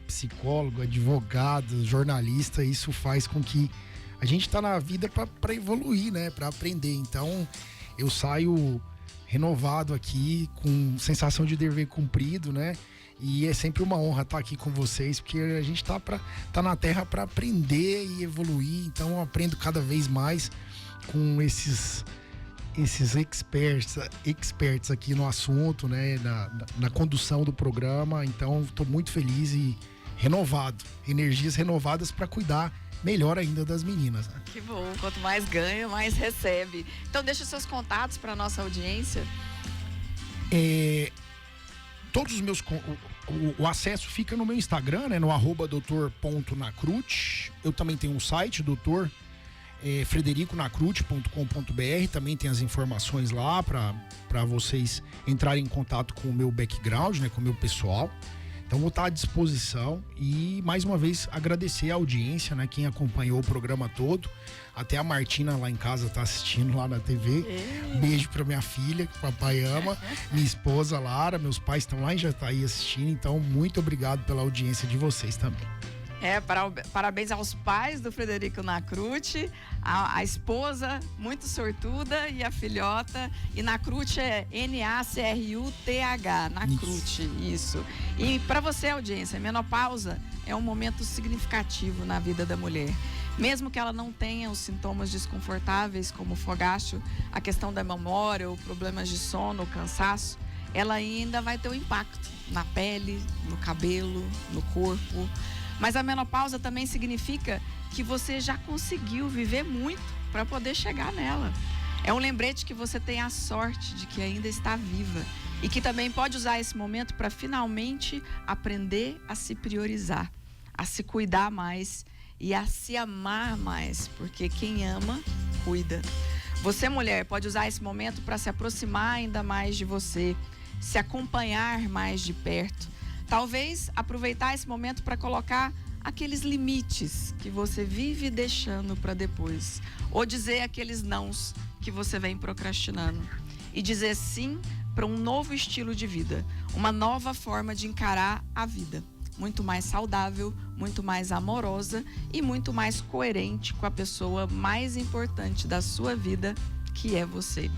psicólogo, advogado, jornalista, isso faz com que a gente tá na vida para evoluir, né, para aprender. Então eu saio renovado aqui, com sensação de dever cumprido, né, e é sempre uma honra estar aqui com vocês, porque a gente tá na Terra para aprender e evoluir. Então eu aprendo cada vez mais com esses esses experts aqui no assunto, né? Na condução do programa. Então, estou muito feliz e renovado. Energias renovadas para cuidar melhor ainda das meninas. Né? Que bom, quanto mais ganha, mais recebe. Então deixa os seus contatos para nossa audiência. Todos os meus... O acesso fica no meu Instagram, né? No @doutor.nacrute. Eu também tenho um site, fredericonacrute.com.br. Também tem as informações lá para vocês entrarem em contato com o meu background, né? Com o meu pessoal. Então vou estar à disposição e mais uma vez agradecer a audiência, né? Quem acompanhou o programa todo. Até a Martina lá em casa tá assistindo lá na TV. Beijo pra minha filha, que o papai ama. Minha esposa Lara, meus pais estão lá em Jataí assistindo. Então muito obrigado pela audiência de vocês também. Parabéns aos pais do Frederico Nacrute, a esposa muito sortuda e a filhota. E Nacrute é N-A-C-R-U-T-H, Nacrute, isso. E para você, audiência, a menopausa é um momento significativo na vida da mulher. Mesmo que ela não tenha os sintomas desconfortáveis, como o fogacho, a questão da memória, ou problemas de sono, o cansaço, ela ainda vai ter um impacto na pele, no cabelo, no corpo. Mas a menopausa também significa que você já conseguiu viver muito para poder chegar nela. É um lembrete que você tem a sorte de que ainda está viva e que também pode usar esse momento para finalmente aprender a se priorizar, a se cuidar mais e a se amar mais, porque quem ama, cuida. Você, mulher, pode usar esse momento para se aproximar ainda mais de você, se acompanhar mais de perto. Talvez aproveitar esse momento para colocar aqueles limites que você vive deixando para depois. Ou dizer aqueles nãos que você vem procrastinando. E dizer sim para um novo estilo de vida. Uma nova forma de encarar a vida. Muito mais saudável, muito mais amorosa e muito mais coerente com a pessoa mais importante da sua vida, que é você.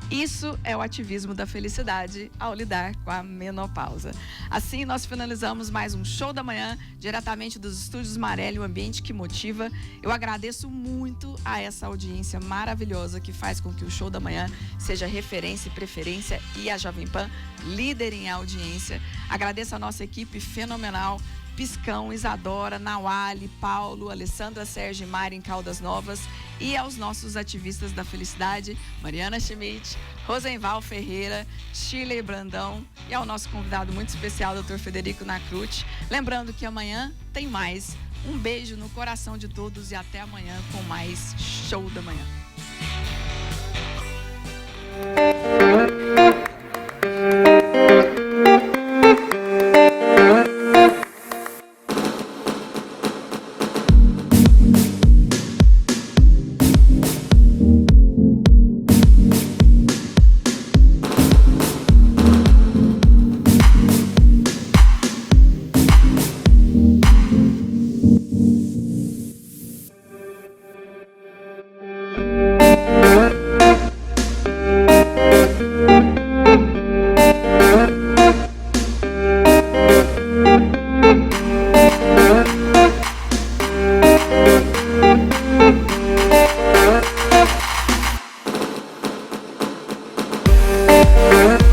Isso é o ativismo da felicidade ao lidar com a menopausa. Assim, nós finalizamos mais um Show da Manhã, diretamente dos estúdios Marelli, o ambiente que motiva. Eu agradeço muito a essa audiência maravilhosa que faz com que o Show da Manhã seja referência e preferência e a Jovem Pan líder em audiência. Agradeço a nossa equipe fenomenal, Piscão, Isadora, Nawali, Paulo, Alessandra, Sérgio e Mari em Caldas Novas, e aos nossos ativistas da felicidade, Mariana Schmidt, Rosenval Ferreira, Shirley Brandão, e ao nosso convidado muito especial, Dr. Frederico Nacrute. Lembrando que amanhã tem mais. Um beijo no coração de todos e até amanhã com mais Show da Manhã. Yeah.